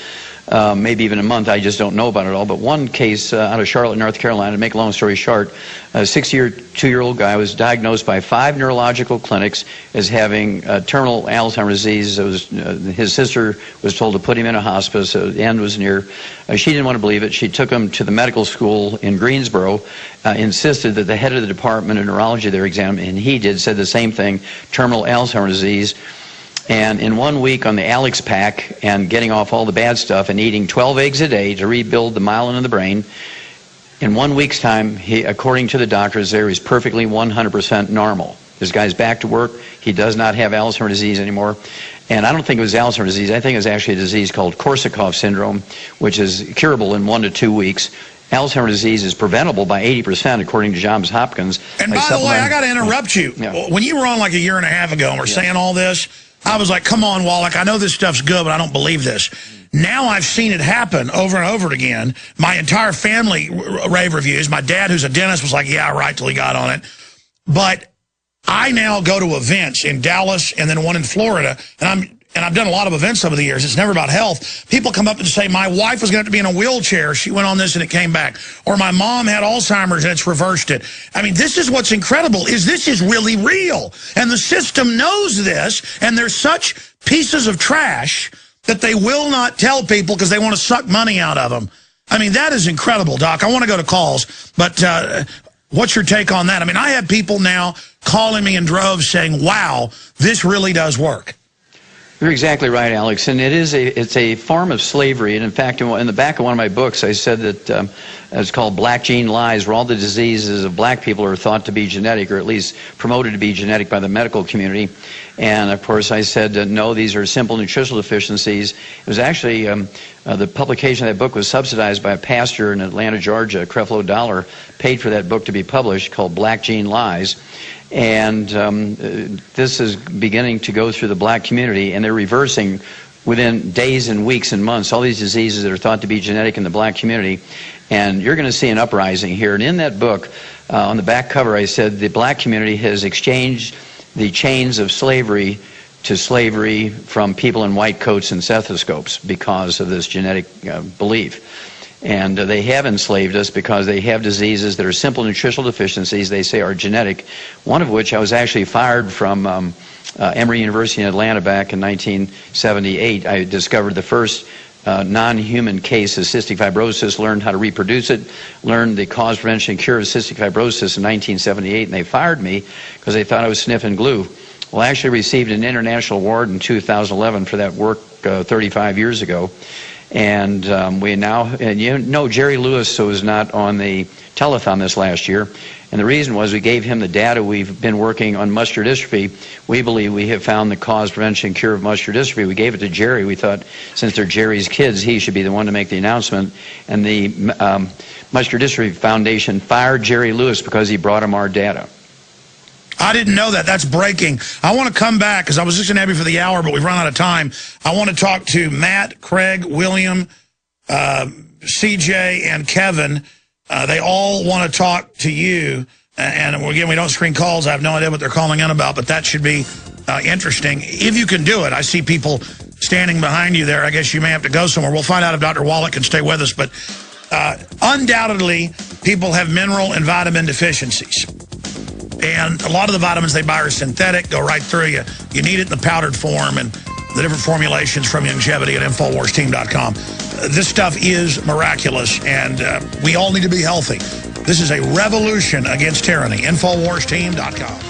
maybe even a month. I just don't know about it all. But one case out of Charlotte, North Carolina, to make a long story short, a 62-year-old guy was diagnosed by 5 neurological clinics as having terminal Alzheimer's disease. It was, his sister was told to put him in a hospice. The end was near. She didn't want to believe it. She took him to the medical school in Greensboro, insisted that the head of the department of neurology there examine, and he said the same thing, terminal Alzheimer's disease. And in 1 week on the Alex Pack and getting off all the bad stuff and eating 12 eggs a day to rebuild the myelin in the brain, in 1 week's time, he, according to the doctors there, he's perfectly 100% normal. This guy's back to work. He does not have Alzheimer's disease anymore. And I don't think it was Alzheimer's disease. I think it was actually a disease called Korsakoff syndrome, which is curable in 1 to 2 weeks. Alzheimer's disease is preventable by 80%, according to Johns Hopkins. And by the way, I got to interrupt you. Yeah. When you were on like a year and a half ago and were saying all this, I was like, come on, Wallach, I know this stuff's good, but I don't believe this. Now I've seen it happen over and over again. My entire family rave reviews. My dad, who's a dentist, was like, yeah, right, till he got on it. But I now go to events in Dallas and then one in Florida, and I've done a lot of events over the years. It's never about health. People come up and say, my wife was going to be in a wheelchair. She went on this and it came back. Or my mom had Alzheimer's and it's reversed it. I mean, this is what's incredible, is this is really real. And the system knows this, and they're such pieces of trash that they will not tell people because they want to suck money out of them. I mean, that is incredible, Doc. I want to go to calls, but what's your take on that? I mean, I have people now calling me in droves saying, wow, this really does work. You're exactly right, Alex, and it's a form of slavery. And in fact, in the back of one of my books, I said that it's called Black Gene Lies, where all the diseases of black people are thought to be genetic, or at least promoted to be genetic by the medical community. And of course, I said no, these are simple nutritional deficiencies. It was actually the publication of that book was subsidized by a pastor in Atlanta, Georgia, Creflo Dollar, paid for that book to be published, called Black Gene Lies. And this is beginning to go through the black community, and they're reversing within days and weeks and months all these diseases that are thought to be genetic in the black community. And you're going to see an uprising here. And in that book, on the back cover, I said the black community has exchanged the chains of slavery to slavery from people in white coats and stethoscopes because of this genetic belief. And they have enslaved us because they have diseases that are simple nutritional deficiencies they say are genetic, one of which I was actually fired from Emory University in Atlanta back in 1978. I discovered the first non-human case of cystic fibrosis, learned how to reproduce it, learned the cause, prevention, and cure of cystic fibrosis in 1978, and they fired me because they thought I was sniffing glue. Well, I actually received an international award in 2011 for that work 35 years ago. And we now, and you know, Jerry Lewis was not on the telethon this last year, and the reason was we gave him the data. We've been working on muscular dystrophy. We believe we have found the cause, prevention, and cure of muscular dystrophy. We gave it to Jerry. We thought since they're Jerry's kids, he should be the one to make the announcement. And the Muscular Dystrophy Foundation fired Jerry Lewis because he brought him our data. I didn't know that. That's breaking. I want to come back because I was just going to have you for the hour, but we've run out of time. I want to talk to Matt, Craig, William, CJ, and Kevin. They all want to talk to you. And again, we don't screen calls. I have no idea what they're calling in about, but that should be interesting. If you can do it, I see people standing behind you there. I guess you may have to go somewhere. We'll find out if Dr. Wallach can stay with us. But undoubtedly, people have mineral and vitamin deficiencies. And a lot of the vitamins they buy are synthetic, go right through you. You need it in the powdered form, and the different formulations from Longevity at InfoWarsTeam.com. This stuff is miraculous, and we all need to be healthy. This is a revolution against tyranny. InfoWarsTeam.com.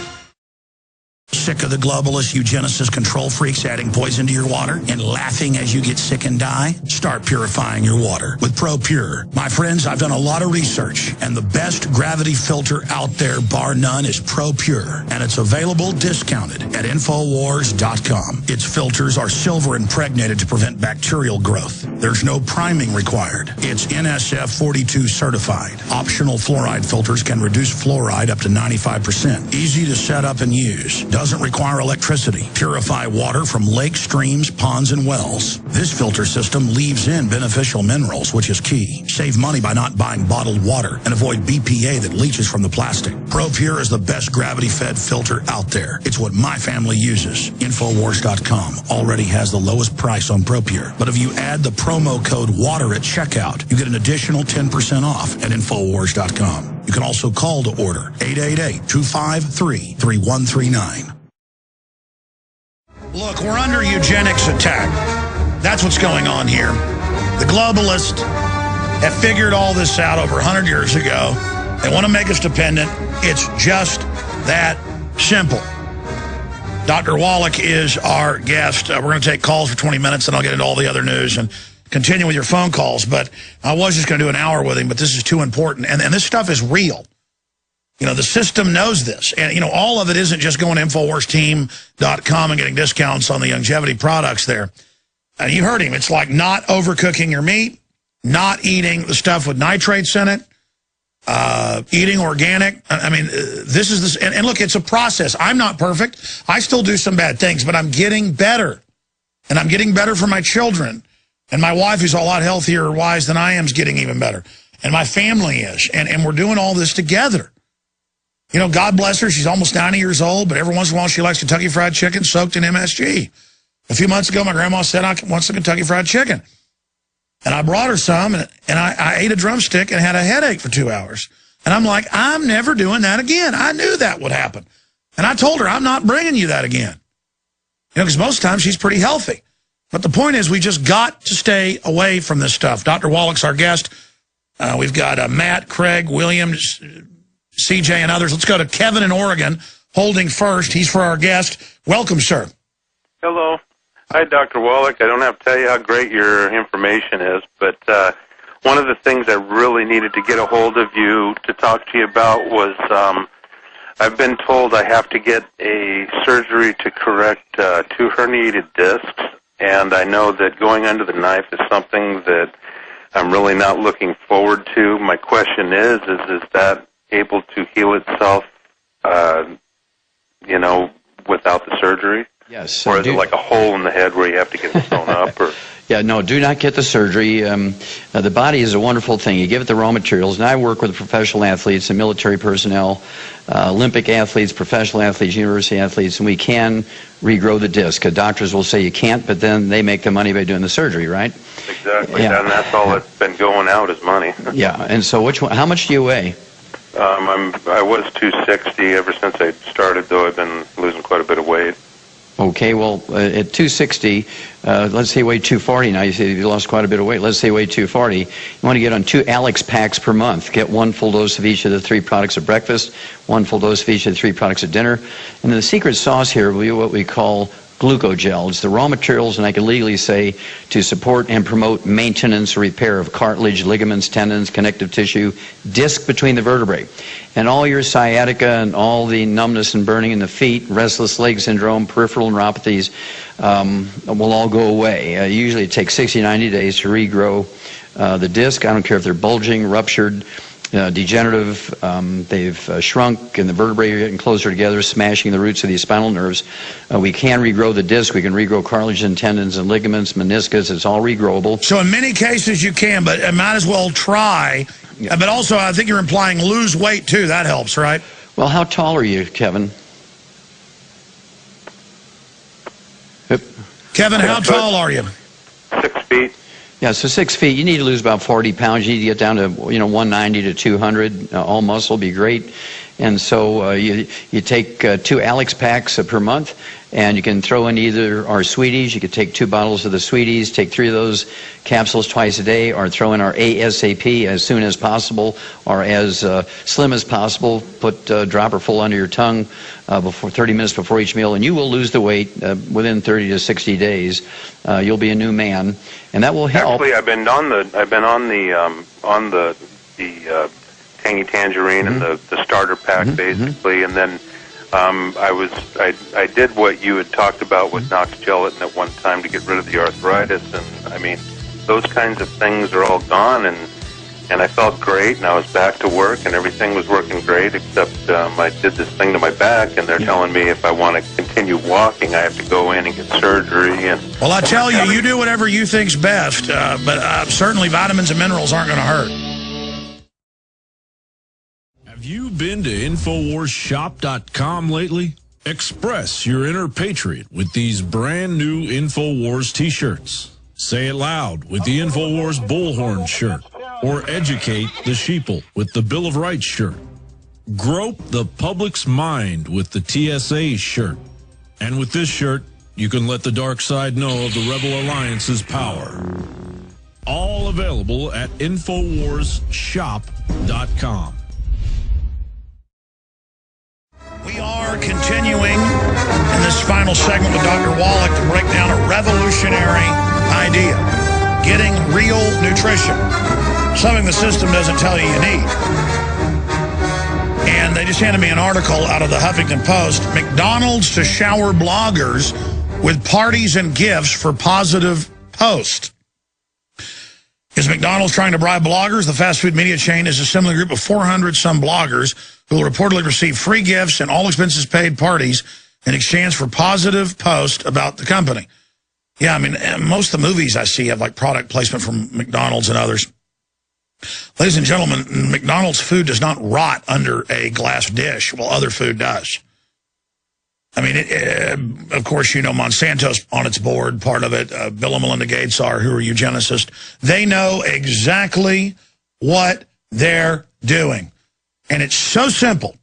Sick of the globalist eugenicist control freaks adding poison to your water and laughing as you get sick and die? Start purifying your water with ProPure. My friends, I've done a lot of research, and the best gravity filter out there, bar none, is ProPure. And it's available discounted at InfoWars.com. Its filters are silver impregnated to prevent bacterial growth. There's no priming required. It's NSF 42 certified. Optional fluoride filters can reduce fluoride up to 95%. Easy to set up and use. Doesn't require electricity. Purify water from lakes, streams, ponds, and wells. This filter system leaves in beneficial minerals, which is key. Save money by not buying bottled water and avoid BPA that leaches from the plastic. ProPure is the best gravity-fed filter out there. It's what my family uses. Infowars.com already has the lowest price on ProPure. But if you add the promo code WATER at checkout, you get an additional 10% off at Infowars.com. You can also call to order 888-253-3139. Look, we're under eugenics attack. That's what's going on here. The globalists have figured all this out over 100 years ago. They want to make us dependent. It's just that simple. Dr. Wallach is our guest. We're going to take calls for 20 minutes, and I'll get into all the other news and continue with your phone calls. But I was just going to do an hour with him, but this is too important. And this stuff is real. The system knows this. And, all of it isn't just going to InfoWarsTeam.com and getting discounts on the longevity products there. You heard him. It's like not overcooking your meat, not eating the stuff with nitrates in it, eating organic. I mean, this is this. And look, it's a process. I'm not perfect. I still do some bad things, but I'm getting better. And I'm getting better for my children. And my wife, who's a lot healthier wise than I am, is getting even better. And my family is. And we're doing all this together. God bless her. She's almost 90 years old, but every once in a while she likes Kentucky Fried Chicken soaked in MSG. A few months ago, my grandma said, I want some Kentucky Fried Chicken. And I brought her some, and I ate a drumstick and had a headache for 2 hours. And I'm like, I'm never doing that again. I knew that would happen. And I told her, I'm not bringing you that again. Because most times she's pretty healthy. But the point is, we just got to stay away from this stuff. Dr. Wallach's our guest. We've got Matt, Craig, William, CJ, and others. Let's go to Kevin in Oregon, holding first. He's for our guest. Welcome, sir. Hello. Hi, Dr. Wallach. I don't have to tell you how great your information is, but one of the things I really needed to get a hold of you to talk to you about was I've been told I have to get a surgery to correct 2 herniated discs, and I know that going under the knife is something that I'm really not looking forward to. My question is that able to heal itself, without the surgery? Yes. Or is it like a hole in the head where you have to get it sewn up? Or? Yeah, no, do not get the surgery. The body is a wonderful thing. You give it the raw materials. And I work with professional athletes and military personnel, Olympic athletes, professional athletes, university athletes, and we can regrow the disc. Doctors will say you can't, but then they make the money by doing the surgery, right? Exactly. Yeah. And that's all that's been going out is money. Yeah, and so how much do you weigh? I was 260. Ever since I started, though, I've been losing quite a bit of weight. Okay, well, at 260, let's say you weigh 240 now. You say you lost quite a bit of weight. Let's say you weigh 240. You want to get on 2 Alex packs per month. Get 1 full dose of each of the 3 products at breakfast, 1 full dose of each of the 3 products at dinner. And then the secret sauce here will be what we call glucogel. It's the raw materials, and I can legally say, to support and promote maintenance or repair of cartilage, ligaments, tendons, connective tissue, disc between the vertebrae. And all your sciatica and all the numbness and burning in the feet, restless leg syndrome, peripheral neuropathies will all go away. Usually it takes 60, 90 days to regrow the disc. I don't care if they're bulging, ruptured, degenerative, they've shrunk, and the vertebrae are getting closer together, smashing the roots of these spinal nerves. We can regrow the disc. We can regrow cartilage and tendons and ligaments, meniscus. It's all regrowable. So in many cases you can, but I might as well try. Yeah. But also, I think you're implying lose weight, too. That helps, right? Well, how tall are you, Kevin? Kevin, how tall are you? 6 feet. Yeah, so 6 feet. You need to lose about 40 pounds. You need to get down to 190 to 200. All muscle would be great. And so you take 2 Alex packs per month, and you can throw in either our Sweeties. You could take 2 bottles of the Sweeties, take 3 of those capsules twice a day, or throw in our ASAP as soon as possible, or as slim as possible. Put a dropper full under your tongue before 30 minutes before each meal, and you will lose the weight within 30 to 60 days. You'll be a new man, and that will help. Actually, I've been on the Tangy Tangerine and the starter pack basically, and then I did what you had talked about with Knox Gelatin at one time to get rid of the arthritis, and I mean those kinds of things are all gone, and I felt great, and I was back to work, and everything was working great, except I did this thing to my back, and they're telling me if I want to continue walking, I have to go in and get surgery. And well, I tell you, you do whatever you think's best, but certainly vitamins and minerals aren't going to hurt. Have you been to InfoWarsShop.com lately? Express your inner patriot with these brand new InfoWars t-shirts. Say it loud with the InfoWars Bullhorn shirt, or educate the sheeple with the Bill of Rights shirt. Grope the public's mind with the TSA shirt. And with this shirt, you can let the dark side know of the Rebel Alliance's power. All available at InfoWarsShop.com. We are continuing in this final segment with Dr. Wallach to break down a revolutionary idea, getting real nutrition, something the system doesn't tell you you need. And they just handed me an article out of the Huffington Post. McDonald's to shower bloggers with parties and gifts for positive post. Is McDonald's trying to bribe bloggers? The fast food media chain is a similar group of 400-some bloggers who will reportedly receive free gifts and all expenses paid parties in exchange for positive posts about the company. Yeah, I mean, most of the movies I see have like product placement from McDonald's and others. Ladies and gentlemen, McDonald's food does not rot under a glass dish, while other food does. I mean, of course, you know, Monsanto's on its board, part of it. Bill and Melinda Gates are, who are eugenicists. They know exactly what they're doing. And it's so simple.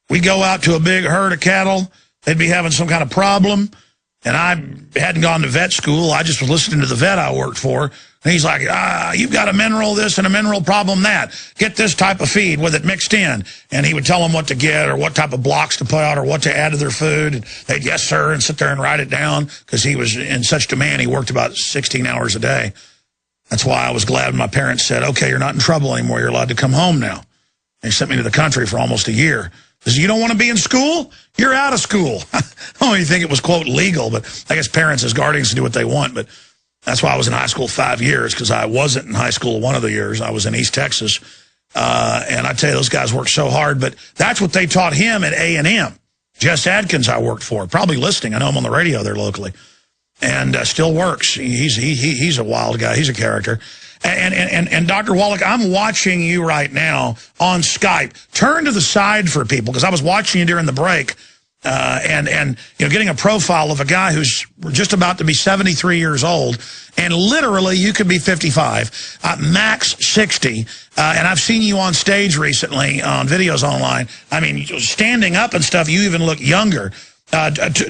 We go out to a big herd of cattle. They'd be having some kind of problem. And I hadn't gone to vet school. I just was listening to the vet I worked for. And he's like, you've got a mineral this and a mineral problem that. Get this type of feed with it mixed in. And he would tell them what to get or what type of blocks to put out or what to add to their food. And they'd, yes, sir, and sit there and write it down because he was in such demand. He worked about 16 hours a day. That's why I was glad when my parents said, okay, you're not in trouble anymore. You're allowed to come home now. They sent me to the country for almost a year. Because you don't want to be in school? You're out of school. I don't even think it was, quote, legal, but I guess parents as guardians do what they want. But that's why I was in high school 5 years, because I wasn't in high school one of the years. I was in East Texas. And I tell you, those guys worked so hard. But that's what they taught him at A&M. Jess Adkins I worked for, probably listening. I know him on the radio there locally. And still works. He's a wild guy. He's a character. And Dr. Wallach, I'm watching you right now on Skype. Turn to the side for people, because I was watching you during the break, and you know, getting a profile of a guy who's just about to be 73 years old, and literally you could be 55, max 60. And I've seen you on stage recently on videos online. I mean, standing up and stuff, you even look younger.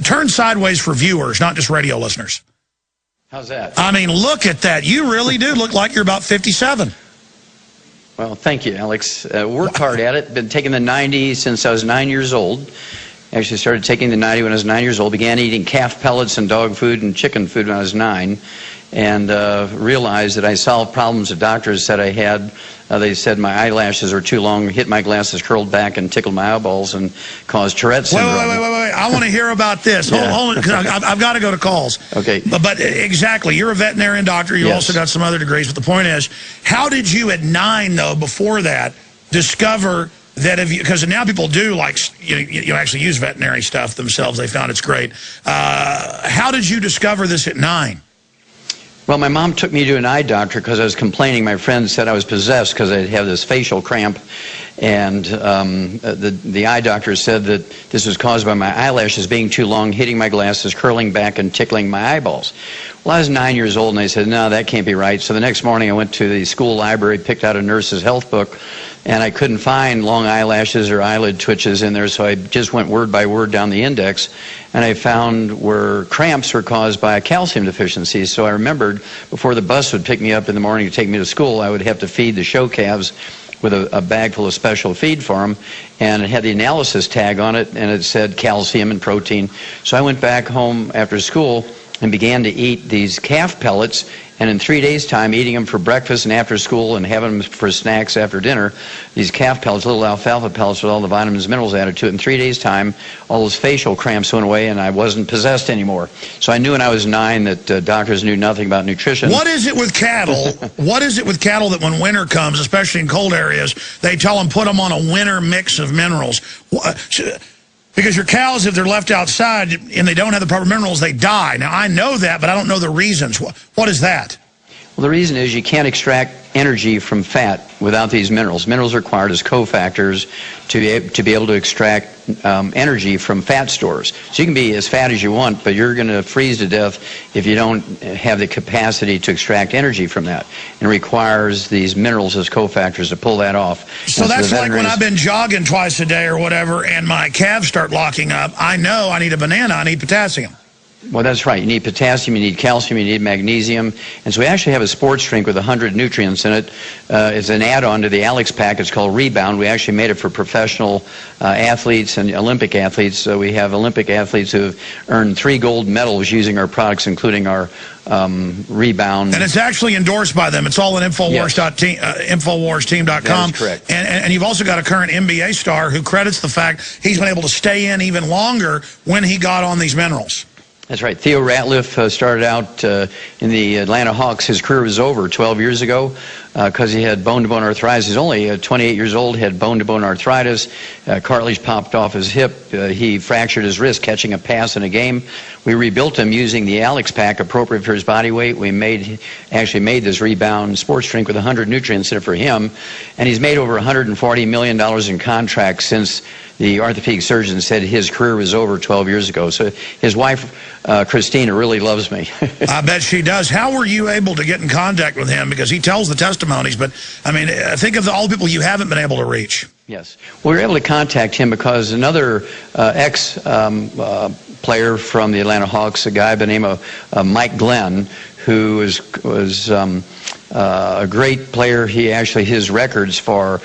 Turn sideways for viewers, not just radio listeners. How's that? I mean, look at that. You really do look like you're about 57. Well, thank you, Alex. Worked hard at it. Been taking the 90 since I was 9 years old. Actually started taking the 90 when I was 9 years old. Began eating calf pellets and dog food and chicken food when I was 9. And realized that I solved problems that doctors said I had. They said my eyelashes are too long, hit my glasses, curled back, and tickled my eyeballs and caused Tourette's syndrome. Wait. I want to hear about this. Yeah. Hold on, because I've got to go to calls. Okay. But exactly, you're a veterinarian doctor. You also got some other degrees. But the point is, how did you at 9, though, before that, discover that if you, because now people do like, you actually use veterinary stuff themselves. They found it's great. How did you discover this at 9? Well, my mom took me to an eye doctor because I was complaining. My friend said I was possessed because I'd have this facial cramp. And the eye doctor said that this was caused by my eyelashes being too long, hitting my glasses, curling back, and tickling my eyeballs. Well, I was 9 years old, and they said, no, that can't be right. So the next morning I went to the school library, picked out a nurse's health book, and I couldn't find long eyelashes or eyelid twitches in there, so I just went word by word down the index, and I found where cramps were caused by a calcium deficiency. So I remembered before the bus would pick me up in the morning to take me to school, I would have to feed the show calves with a bag full of special feed for them, and it had the analysis tag on it, and it said calcium and protein. So I went back home after school and began to eat these calf pellets, and in 3 days' time, eating them for breakfast and after school and having them for snacks after dinner, these calf pellets, little alfalfa pellets with all the vitamins and minerals added to it. In 3 days' time, all those facial cramps went away, and I wasn't possessed anymore. So I knew when I was 9 that doctors knew nothing about nutrition. What is it with cattle? What is it with cattle that when winter comes, especially in cold areas, they tell them put them on a winter mix of minerals? Because your cows, if they're left outside and they don't have the proper minerals, they die. Now, I know that, but I don't know the reasons. What is that? Well, the reason is you can't extract energy from fat without these minerals. Minerals are required as cofactors to be able to extract energy from fat stores. So you can be as fat as you want, but you're going to freeze to death if you don't have the capacity to extract energy from that. It requires these minerals as cofactors to pull that off. So that's like when I've been jogging twice a day or whatever, and my calves start locking up. I know I need a banana. I need potassium. Well, that's right. You need potassium, you need calcium, you need magnesium. And so we actually have a sports drink with 100 nutrients in it. It's an add-on to the Alex Pack. It's called Rebound. We actually made it for professional athletes and Olympic athletes. So we have Olympic athletes who have earned 3 gold medals using our products, including our Rebound. And it's actually endorsed by them. It's all at InfoWarsTeam.com. That is correct. And you've also got a current NBA star who credits the fact he's been able to stay in even longer when he got on these minerals. That's right. Theo Ratliff started out in the Atlanta Hawks. His career was over 12 years ago because he had bone-to-bone arthritis. He's only 28 years old, had bone-to-bone arthritis. Cartilage popped off his hip. He fractured his wrist catching a pass in a game. We rebuilt him using the Alex Pack, appropriate for his body weight. We actually made this Rebound sports drink with 100 nutrients in it for him. And he's made over $140 million in contracts since the orthopedic surgeon said his career was over 12 years ago. So his wife, Christina, really loves me. I bet she does. How were you able to get in contact with him? Because he tells the testimonies, but, I mean, think of all the people you haven't been able to reach. Yes. We were able to contact him because another ex-player from the Atlanta Hawks, a guy by the name of Mike Glenn, who was a great player. His records for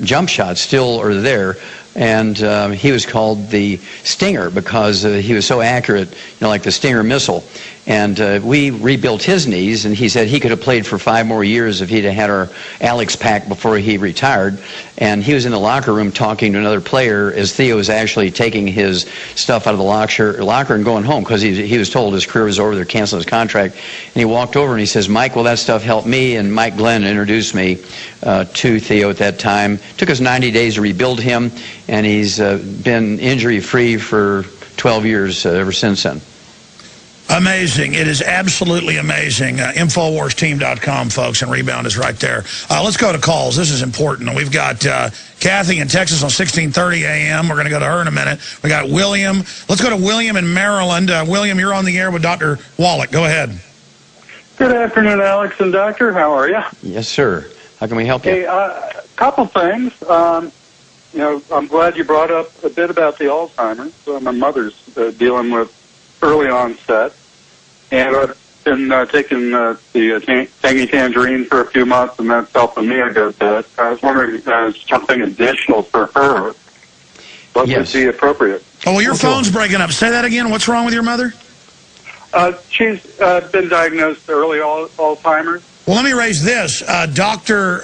jump shots still are there. And he was called the Stinger because he was so accurate, like the Stinger missile. And we rebuilt his knees, and he said he could have played for 5 more years if he'd have had our Alex Pack before he retired. And he was in the locker room talking to another player as Theo was actually taking his stuff out of the locker and going home because he was told his career was over, they're canceling his contract. And he walked over and he says, "Mike, well, that stuff helped me." And Mike Glenn introduced me to Theo at that time. Took us 90 days to rebuild him, and he's been injury-free for 12 years ever since then. Amazing. It is absolutely amazing. InfoWarsTeam.com, folks, and Rebound is right there. Let's go to calls. This is important. We've got Kathy in Texas on 1630 AM. We're going to go to her in a minute. We got William. Let's go to William in Maryland. William, you're on the air with Dr. Wallach. Go ahead. Good afternoon, Alex and Doctor. How are you? Yes, sir. How can we help you? Hey, couple things. I'm glad you brought up a bit about the Alzheimer's. My mother's dealing with early onset, and I've been taking the tangy tangerine for a few months, and that's helping me a good bit. I was wondering if there's something additional for her. What would be appropriate? Oh, well, your phone's breaking up. Say that again. What's wrong with your mother? She's been diagnosed early Alzheimer's. Well, let me raise this. Dr.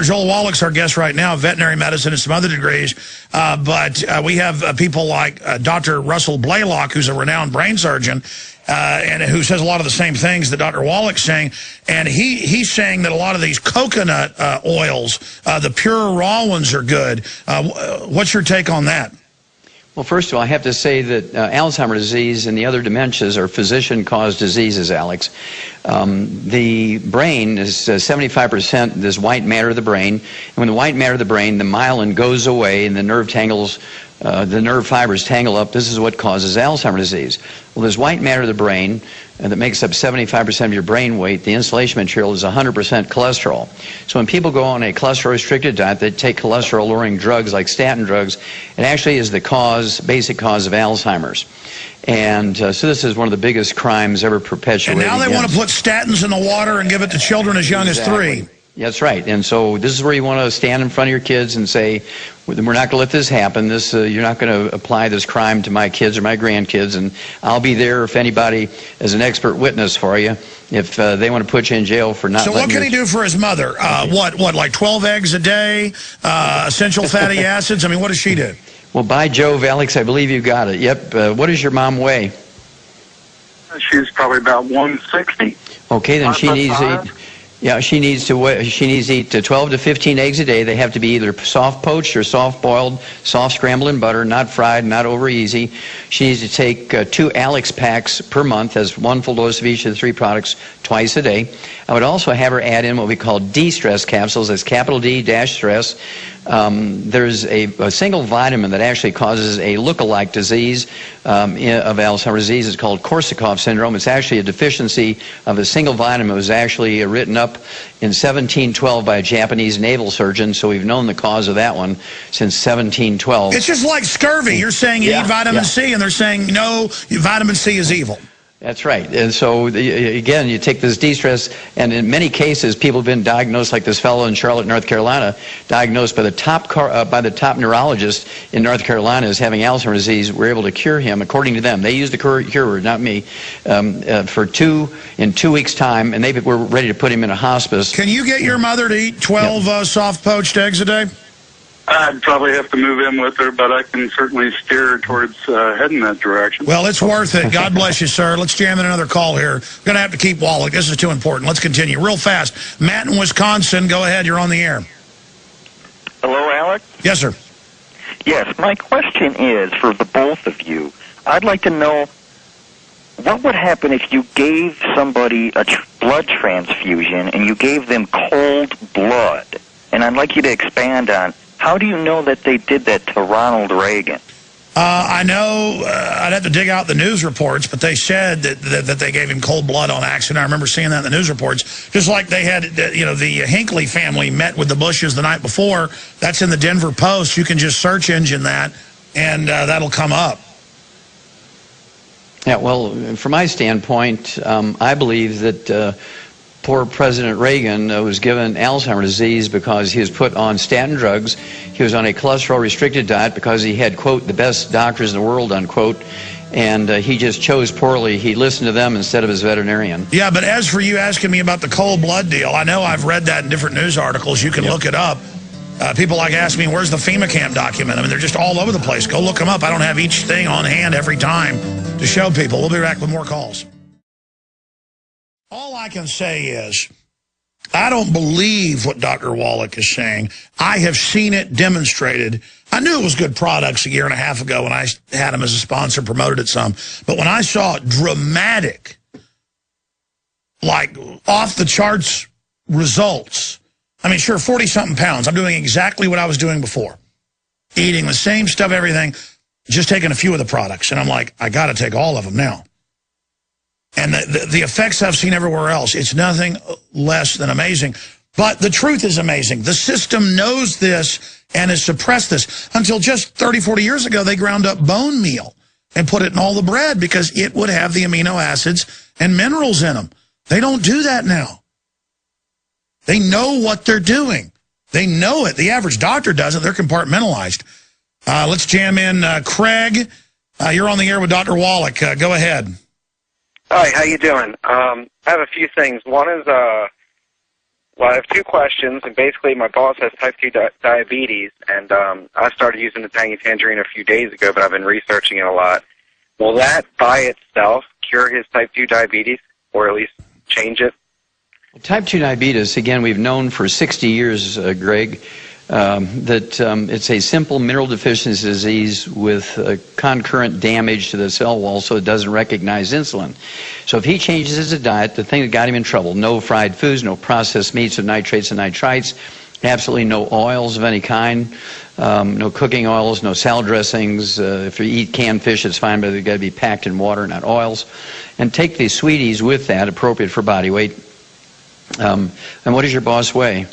Joel Wallach's our guest right now, veterinary medicine and some other degrees. But we have people like Dr. Russell Blaylock, who's a renowned brain surgeon, and who says a lot of the same things that Dr. Wallach's saying. And he's saying that a lot of these coconut oils, the pure raw ones, are good. What's your take on that? Well, first of all, I have to say that Alzheimer's disease and the other dementias are physician-caused diseases, Alex. The brain is 75% this white matter of the brain. And when the white matter of the brain, the myelin goes away and the nerve fibers tangle up. This is what causes Alzheimer's disease. Well, this white matter of the brain that makes up 75% of your brain weight, the insulation material is 100% cholesterol. So when people go on a cholesterol-restricted diet, they take cholesterol-lowering drugs like statin drugs, it actually is the basic cause of Alzheimer's. And so this is one of the biggest crimes ever perpetuated. And now they want to put statins in the water and give it to children as young as 3. That's right. And so this is where you want to stand in front of your kids and say, we're not going to let this happen. You're not going to apply this crime to my kids or my grandkids, and I'll be there if anybody is an expert witness for you if they want to put you in jail for not. So what can he do for his mother? What, like 12 eggs a day, essential fatty acids? I mean, what does she do? Well, by Jove, Alex, I believe you got it. Yep. What does your mom weigh? She's probably about 160. Okay, then she needs to eat. Yeah, she needs to eat 12 to 15 eggs a day. They have to be either soft poached or soft boiled, soft scrambled in butter, not fried, not over easy. She needs to take 2 Alex packs per month, as 1 full dose of each of the 3 products twice a day. I would also have her add in what we call D-stress capsules. That's capital D-stress. there's a single vitamin that actually causes a look-alike disease of Alzheimer's disease. It's called Korsakoff syndrome. It's actually a deficiency of a single vitamin. It was actually written up in 1712 by a Japanese naval surgeon, so we've known the cause of that one since 1712. It's just like scurvy. You're saying you need vitamin C, and they're saying, no, vitamin C is evil. That's right. And so, again, you take this de-stress, and in many cases, people have been diagnosed, like this fellow in Charlotte, North Carolina, diagnosed by the top neurologist in North Carolina as having Alzheimer's disease. We're able to cure him, according to them. They used the cure word, not me, in 2 weeks' time, and they were ready to put him in a hospice. Can you get your mother to eat 12 soft poached eggs a day? I'd probably have to move in with her, but I can certainly steer her towards heading that direction. Well, it's worth it. God bless you, sir. Let's jam in another call here. We're going to have to keep Wallach. This is too important. Let's continue real fast. Matt in Wisconsin, go ahead. You're on the air. Hello, Alex? Yes, sir. Yes, my question is for the both of you. I'd like to know what would happen if you gave somebody a blood transfusion and you gave them cold blood? And I'd like you to expand on how do you know that they did that to Ronald Reagan? I know I'd have to dig out the news reports, but they said that they gave him cold blood on accident. I remember seeing that in the news reports. Just like they had, the Hinckley family met with the Bushes the night before. That's in the Denver Post. You can just search engine that, and that'll come up. Yeah, well, from my standpoint, I believe that poor President Reagan was given Alzheimer's disease because he was put on statin drugs. He was on a cholesterol-restricted diet because he had, quote, the best doctors in the world, unquote, and he just chose poorly. He listened to them instead of his veterinarian. Yeah, but as for you asking me about the cold blood deal, I know I've read that in different news articles. You can look it up. People ask me, where's the FEMA camp document? I mean, they're just all over the place. Go look them up. I don't have each thing on hand every time to show people. We'll be back with more calls. All I can say is, I don't believe what Dr. Wallach is saying. I have seen it demonstrated. I knew it was good products a year and a half ago when I had them as a sponsor, promoted it some. But when I saw dramatic, like off-the-charts results, I mean, sure, 40-something pounds. I'm doing exactly what I was doing before. Eating the same stuff, everything, just taking a few of the products. And I'm like, I got to take all of them now. And the effects I've seen everywhere else, it's nothing less than amazing. But the truth is amazing. The system knows this and has suppressed this. Until just 30, 40 years ago, they ground up bone meal and put it in all the bread because it would have the amino acids and minerals in them. They don't do that now. They know what they're doing. They know it. The average doctor doesn't. They're compartmentalized. Let's jam in Craig. You're on the air with Dr. Wallach. Go ahead. Hi, how you doing? I have a few things. One is, well, I have two questions, and basically my boss has type 2 diabetes, and I started using the Tangy Tangerine a few days ago, but I've been researching it a lot. Will that by itself cure his type 2 diabetes, or at least change it? Type 2 diabetes, again, we've known for 60 years, Greg, that it's a simple mineral deficiency disease with concurrent damage to the cell wall so it doesn't recognize insulin. So if he changes his diet, the thing that got him in trouble, no fried foods, no processed meats with nitrates and nitrites, absolutely no oils of any kind, no cooking oils, no salad dressings. If you eat canned fish, it's fine, but they've got to be packed in water, not oils. And take these sweeties with that, appropriate for body weight. And what does your boss weigh?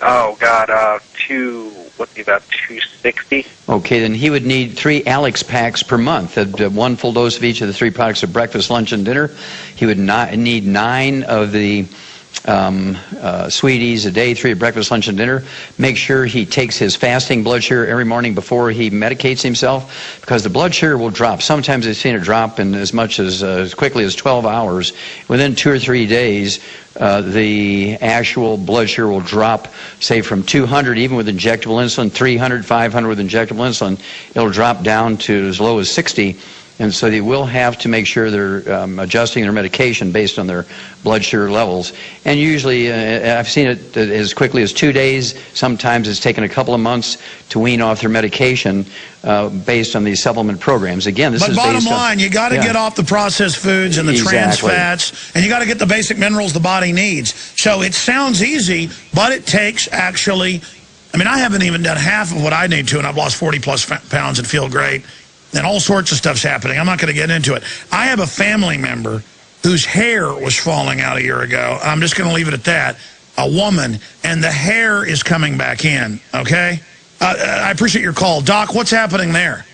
Oh, God, about 260? Okay, then he would need 3 Alex packs per month, one full dose of each of the 3 products of breakfast, lunch, and dinner. He would need 9 of the sweeties a day, 3 at breakfast, lunch, and dinner. Make sure he takes his fasting blood sugar every morning before he medicates himself, because the blood sugar will drop. Sometimes I've seen it drop in as much as quickly as 12 hours. Within 2 or 3 days, the actual blood sugar will drop, say, from 200, even with injectable insulin, 300, 500 with injectable insulin. It'll drop down to as low as 60. And so they will have to make sure they're adjusting their medication based on their blood sugar levels. And usually, I've seen it as quickly as 2 days. Sometimes it's taken a couple of months to wean off their medication based on these supplement programs. Again, this is based on... But bottom line, you got to get off the processed foods and the trans fats, and you got to get the basic minerals the body needs. So it sounds easy, but it takes actually I mean, I haven't even done half of what I need to, and I've lost 40-plus pounds and feel great, and all sorts of stuff's happening. I'm not going to get into it. I have a family member whose hair was falling out a year ago. I'm just going to leave it at that. A woman, and the hair is coming back in, okay? I appreciate your call. Doc, what's happening there?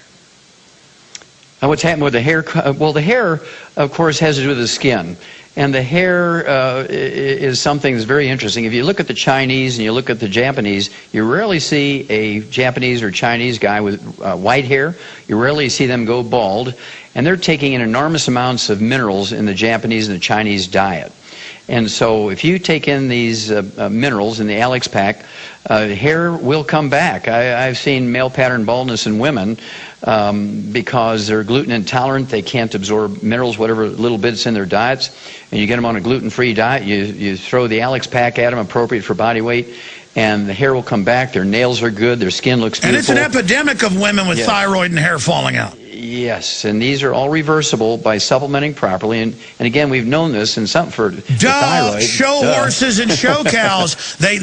What's happening with the hair? Well, the hair, of course, has to do with the skin. And the hair is something that's very interesting. If you look at the Chinese and you look at the Japanese, you rarely see a Japanese or Chinese guy with white hair. You rarely see them go bald. And they're taking in enormous amounts of minerals in the Japanese and the Chinese diet. And so if you take in these minerals in the Alex Pack, hair will come back. I've seen male pattern baldness in women because they're gluten intolerant. They can't absorb minerals, whatever little bits in their diets. And you get them on a gluten-free diet. You throw the Alex Pack at them, appropriate for body weight, and the hair will come back. Their nails are good. Their skin looks beautiful. And it's an epidemic of women with thyroid and hair falling out. Yes, and these are all reversible by supplementing properly. And again, we've known this in something for thyroid. Show horses and show cows, they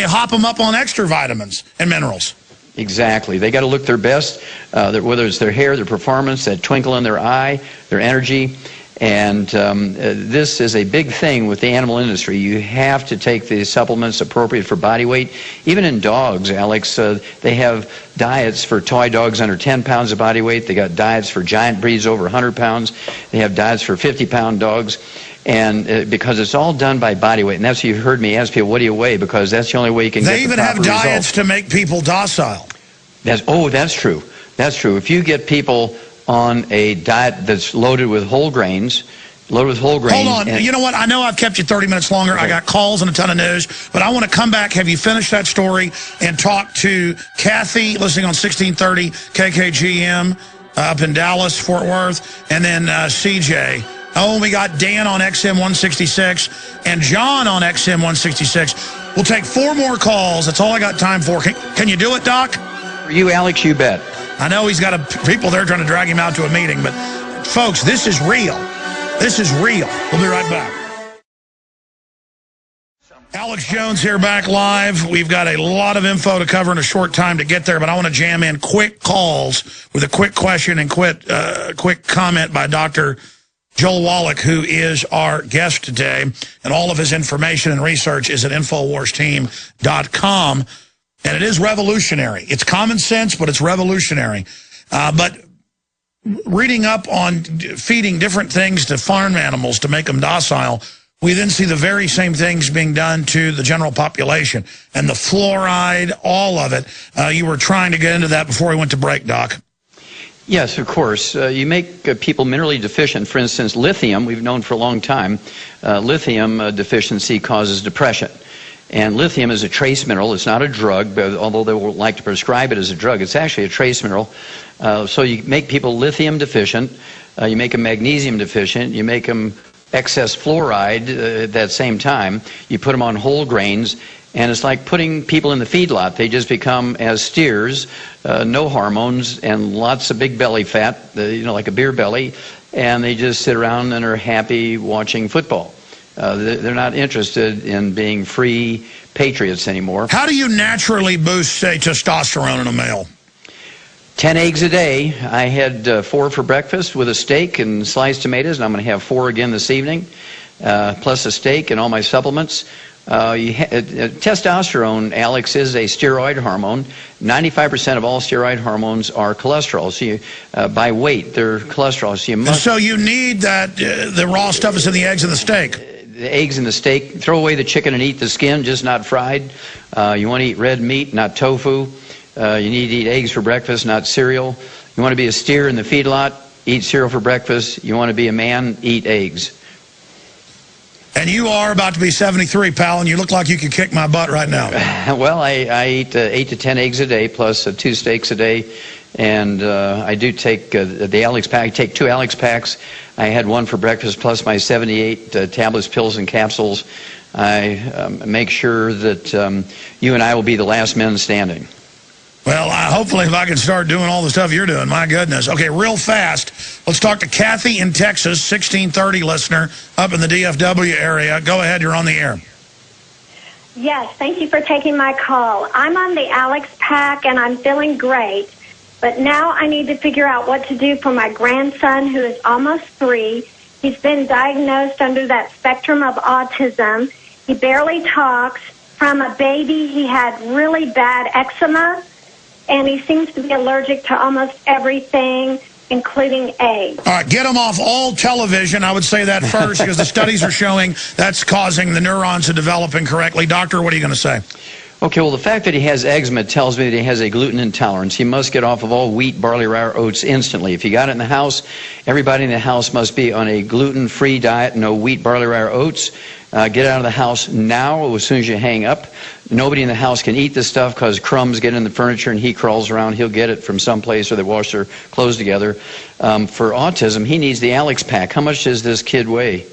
hop them up on extra vitamins and minerals. Exactly. They got to look their best, whether it's their hair, their performance, that twinkle in their eye, their energy. And this is a big thing with the animal industry. You have to take the supplements appropriate for body weight. Even in dogs, Alex, they have diets for toy dogs under 10 pounds of body weight. They got diets for giant breeds over 100 pounds. They have diets for 50-pound dogs. And because it's all done by body weight. And that's what you heard me ask people, what do you weigh? Because that's the only way you can get the proper result. They even have diets result. to make people docile. That's true. That's true. If you get people on a diet that's loaded with whole grains. Hold on. You know what? I know I've kept you 30 minutes longer. Okay. I got calls and a ton of news, but I want to come back, have you finish that story, and talk to Kathy, listening on 1630 KKGM up in Dallas, Fort Worth, and then CJ. Oh, we got Dan on XM 166 and John on XM 166. We'll take 4 more calls. That's all I got time for. Can you do it, Doc? For you, Alex, you bet. I know he's got people there trying to drag him out to a meeting, but folks, this is real. This is real. We'll be right back. Alex Jones here, back live. We've got a lot of info to cover in a short time to get there, but I want to jam in quick calls with a quick question and quick comment by Dr. Joel Wallach, who is our guest today, and all of his information and research is at InfoWarsTeam.com. And it is revolutionary. It's common sense, but it's revolutionary. But reading up on feeding different things to farm animals to make them docile, we then see the very same things being done to the general population. And the fluoride, all of it. You were trying to get into that before we went to break, Doc. Yes, of course. You make people minerally deficient. For instance, lithium, we've known for a long time, lithium deficiency causes depression. And lithium is a trace mineral. It's not a drug, but although they will like to prescribe it as a drug, it's actually a trace mineral. So you make people lithium deficient, you make them magnesium deficient, you make them excess fluoride at that same time, you put them on whole grains, and it's like putting people in the feedlot. They just become as steers, no hormones, and lots of big belly fat, like a beer belly, and they just sit around and are happy watching football. They're not interested in being free patriots anymore. How do you naturally boost, say, testosterone in a male? 10 eggs a day. I had 4 for breakfast with a steak and sliced tomatoes, and I'm going to have 4 again this evening, plus a steak and all my supplements. Testosterone, Alex, is a steroid hormone. 95% of all steroid hormones are cholesterol. So by weight, they're cholesterol. So you must. So you need that the raw stuff is in the eggs and the steak. The eggs and the steak. Throw away the chicken and eat the skin, just not fried. You want to eat red meat, not tofu. You need to eat eggs for breakfast, not cereal. You want to be a steer in the feedlot, eat cereal for breakfast. You want to be a man, eat eggs. And you are about to be 73, pal, and you look like you could kick my butt right now. Well, I eat 8 to 10 eggs a day, plus 2 steaks a day. And I do take the Alex Pack. I take 2 Alex Packs. I had 1 for breakfast, plus my 78 tablets, pills, and capsules. I make sure that you and I will be the last men standing. Well, hopefully if I can start doing all the stuff you're doing, my goodness. Okay, real fast, let's talk to Kathy in Texas, 1630 listener, up in the DFW area. Go ahead, you're on the air. Yes, thank you for taking my call. I'm on the Alex Pack, and I'm feeling great. But now I need to figure out what to do for my grandson, who is almost 3. He's been diagnosed under that spectrum of autism. He barely talks. From a baby, he had really bad eczema, and he seems to be allergic to almost everything, including eggs. All right, get him off all television. I would say that first, because the studies are showing that's causing the neurons to develop incorrectly. Doctor, what are you going to say? Okay, well, the fact that he has eczema tells me that he has a gluten intolerance. He must get off of all wheat, barley, rye, or oats instantly. If you got it in the house, everybody in the house must be on a gluten-free diet, no wheat, barley, rye, or oats. Get out of the house now as soon as you hang up. Nobody in the house can eat this stuff because crumbs get in the furniture and he crawls around. He'll get it from someplace, or they wash their clothes together. For autism, he needs the Alex Pack. How much does this kid weigh?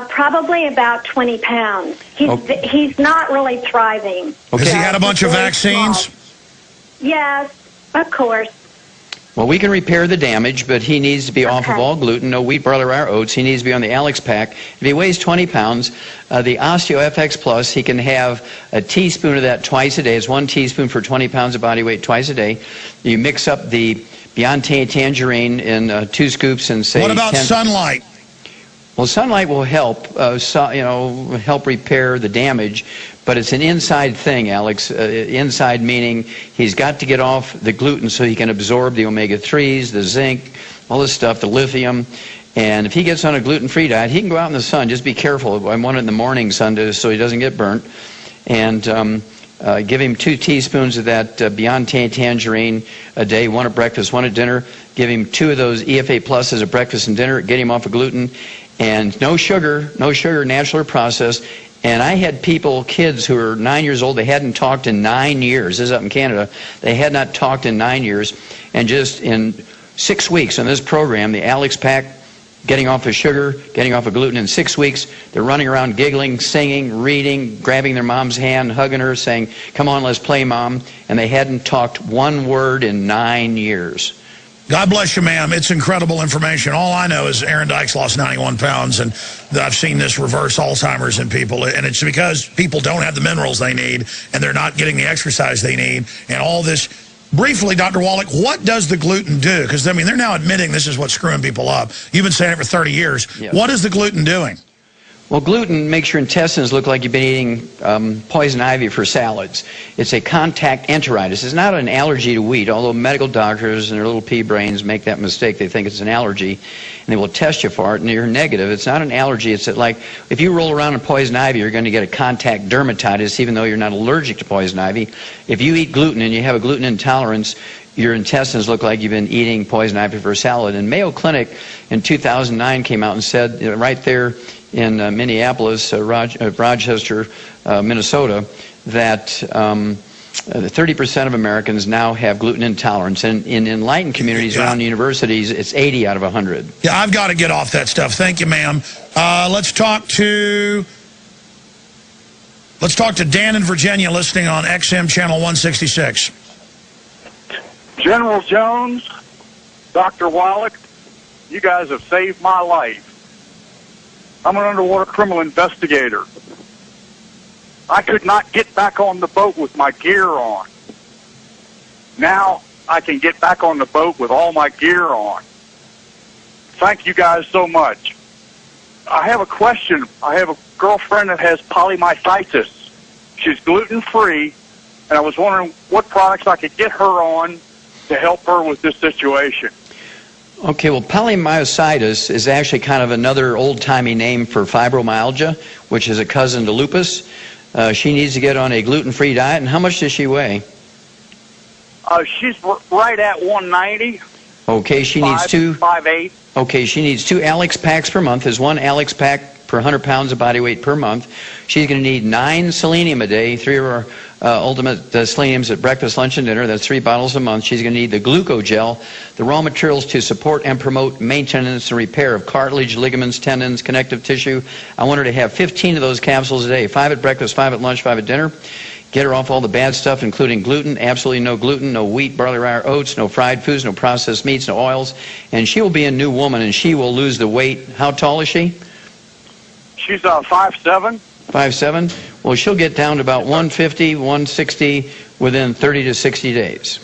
Probably about 20 pounds. He's not really thriving. Okay. Has he had a bunch of vaccines? Small. Yes, of course. Well, we can repair the damage, but he needs to be off of all gluten, no wheat, barley, rye, or oats. He needs to be on the Alex Pack. If he weighs 20 pounds, the OsteoFX Plus, he can have a teaspoon of that twice a day. It's 1 teaspoon for 20 pounds of body weight twice a day. You mix up the Beyond Tangerine in 2 scoops and say... What about sunlight? Well, sunlight will help, help repair the damage, but it's an inside thing, Alex. Inside meaning he's got to get off the gluten so he can absorb the omega-3s, the zinc, all this stuff, the lithium. And if he gets on a gluten-free diet, he can go out in the sun. Just be careful. I want it in the morning sun so he doesn't get burnt. And give him 2 teaspoons of that Beyond Tangerine a day, 1 at breakfast, 1 at dinner. Give him 2 of those EFA Pluses at breakfast and dinner. Get him off of gluten. And no sugar, natural or processed. And I had kids who were 9 years old, they hadn't talked in 9 years. This is up in Canada. They had not talked in 9 years. And just in 6 weeks on this program, the Alex Pack, getting off of sugar, getting off of gluten in 6 weeks, they're running around giggling, singing, reading, grabbing their mom's hand, hugging her, saying, "Come on, let's play, Mom." And they hadn't talked 1 word in 9 years. God bless you, ma'am. It's incredible information. All I know is Aaron Dykes lost 91 pounds, and I've seen this reverse Alzheimer's in people, and it's because people don't have the minerals they need, and they're not getting the exercise they need, and all this. Briefly, Dr. Wallach, what does the gluten do? Because, I mean, they're now admitting this is what's screwing people up. You've been saying it for 30 years. Yes. What is the gluten doing? Well, gluten makes your intestines look like you've been eating poison ivy for salads. It's a contact enteritis. It's not an allergy to wheat, although medical doctors and their little pea brains make that mistake. They think it's an allergy, and they will test you for it, and you're negative. It's not an allergy. It's like if you roll around in poison ivy, you're going to get a contact dermatitis, even though you're not allergic to poison ivy. If you eat gluten and you have a gluten intolerance, your intestines look like you've been eating poison ivy for a salad. And Mayo Clinic in 2009 came out and said, right there in Minneapolis, Rochester, Minnesota, that 30% of Americans now have gluten intolerance. And in enlightened communities around universities, it's 80 out of 100. Yeah, I've got to get off that stuff. Thank you, ma'am. Let's talk to Dan in Virginia, listening on XM Channel 166. General Jones, Dr. Wallach, you guys have saved my life. I'm an underwater criminal investigator. I could not get back on the boat with my gear on. Now I can get back on the boat with all my gear on. Thank you guys so much. I have a question. I have a girlfriend that has polymyositis. She's gluten-free, and I was wondering what products I could get her on to help her with this situation. Okay, well, polymyositis is actually kind of another old-timey name for fibromyalgia, which is a cousin to lupus. She needs to get on a gluten-free diet. And how much does she weigh? She's right at 190. Okay, she needs 5'8". Okay, she needs 2 Alex Packs per month. There's 1 Alex Pack per 100 pounds of body weight per month. She's going to need 9 selenium a day, 3 of our ultimate seleniums at breakfast, lunch, and dinner. That's 3 bottles a month. She's going to need the glucogel, the raw materials to support and promote maintenance and repair of cartilage, ligaments, tendons, connective tissue. I want her to have 15 of those capsules a day, 5 at breakfast, 5 at lunch, 5 at dinner. Get her off all the bad stuff, including gluten, absolutely no gluten, no wheat, barley, rye, or oats, no fried foods, no processed meats, no oils. And she will be a new woman, and she will lose the weight. How tall is she? She's 5'7". 57. Well, she'll get down to about 150, 160 within 30 to 60 days.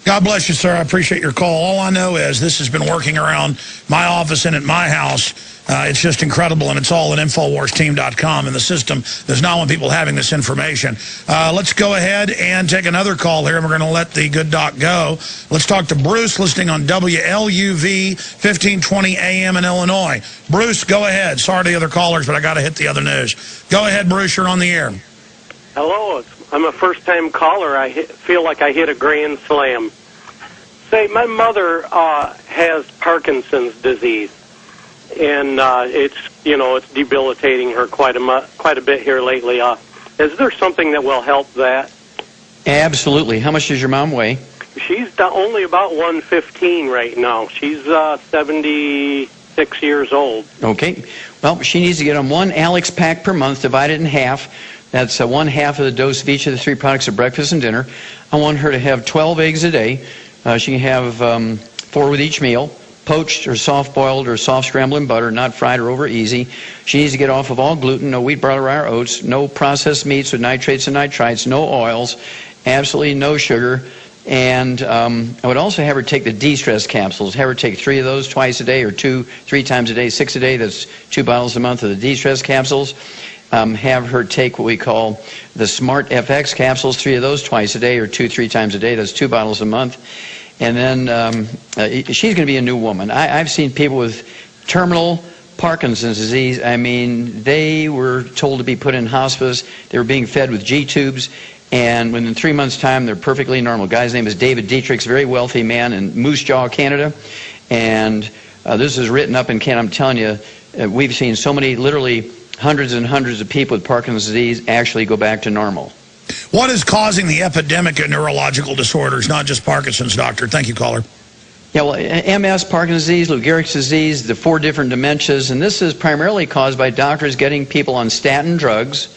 God bless you, sir. I appreciate your call. All I know is this has been working around my office and at my house. It's just incredible, and it's all at InfoWarsTeam.com, and the system does not want people having this information. Let's go ahead and take another call here, and we're going to let the good doc go. Let's talk to Bruce, listening on WLUV 1520 AM in Illinois. Bruce, go ahead. Sorry to the other callers, but I got to hit the other news. Go ahead, Bruce. You're on the air. Hello. I'm a first-time caller. I feel like I hit a grand slam. Say, my mother has Parkinson's disease, and it's debilitating her quite a bit here lately. Is there something that will help that? Absolutely. How much does your mom weigh? She's only about 115 right now. She's 76 years old. Okay. Well, she needs to get on one Alex pack per month, divided in half. That's 1/2 of the dose of each of the 3 products of breakfast and dinner. I want her to have 12 eggs a day. She can have 4 with each meal, poached or soft-boiled or soft scrambled in butter, not fried or over easy. She needs to get off of all gluten, no wheat, barley, rye, or oats, no processed meats with nitrates and nitrites, no oils, absolutely no sugar. And I would also have her take the de-stress capsules. Have her take 3 of those twice a day, or 3 times a day, 6 a day. That's 2 bottles a month of the de-stress capsules. Have her take what we call the Smart FX capsules, 3 of those twice a day, or 2-3 times a day. That's 2 bottles a month. And then she's going to be a new woman. I've seen people with terminal Parkinson's disease. I mean, they were told to be put in hospice. They were being fed with G-tubes. And within 3 months' time, they're perfectly normal. The guy's name is David Dietrich's, a very wealthy man in Moose Jaw, Canada. And this is written up in Canada. I'm telling you, we've seen so many, literally hundreds and hundreds of people with Parkinson's disease actually go back to normal. What is causing the epidemic of neurological disorders, not just Parkinson's, doctor? Thank you, caller. Yeah, well, MS, Parkinson's disease, Lou Gehrig's disease, the 4 different dementias, and this is primarily caused by doctors getting people on statin drugs,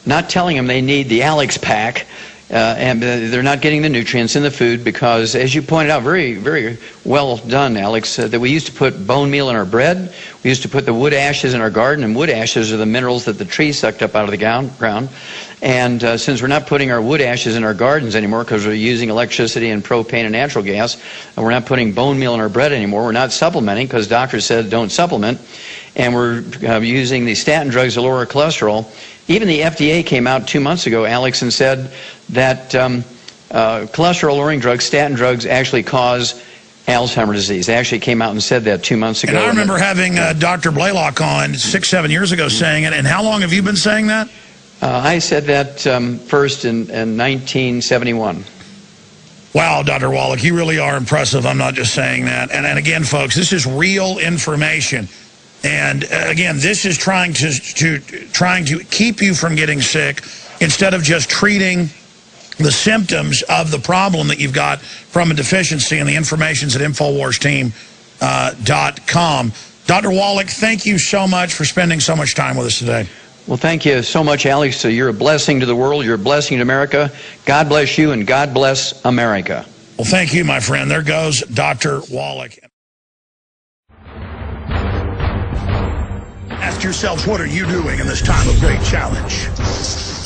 not telling them they need the Alex pack, and they're not getting the nutrients in the food because, as you pointed out, very, very well done, Alex, that we used to put bone meal in our bread. We used to put the wood ashes in our garden, and wood ashes are the minerals that the trees sucked up out of the ground. And since we're not putting our wood ashes in our gardens anymore because we're using electricity and propane and natural gas, and we're not putting bone meal in our bread anymore, we're not supplementing because doctors said don't supplement, and we're using the statin drugs to lower our cholesterol. Even the FDA came out 2 months ago, Alex, and said that cholesterol-lowering drugs, statin drugs, actually cause Alzheimer's disease. They actually came out and said that 2 months ago. And I remember having Dr. Blaylock on 6-7 years ago saying it. And how long have you been saying that? I said that first in 1971. Wow, Dr. Wallach, you really are impressive. I'm not just saying that. And again, folks, this is real information. And again, this is trying to keep you from getting sick instead of just treating the symptoms of the problem that you've got from a deficiency. And the information's at InfoWarsTeam.com. Dr. Wallach, thank you so much for spending so much time with us today. Well, thank you so much, Alex. You're a blessing to the world. You're a blessing to America. God bless you, and God bless America. Well, thank you, my friend. There goes Dr. Wallach. Ask yourselves, what are you doing in this time of great challenge?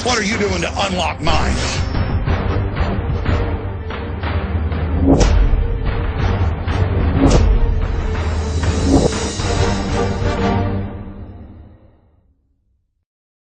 What are you doing to unlock minds?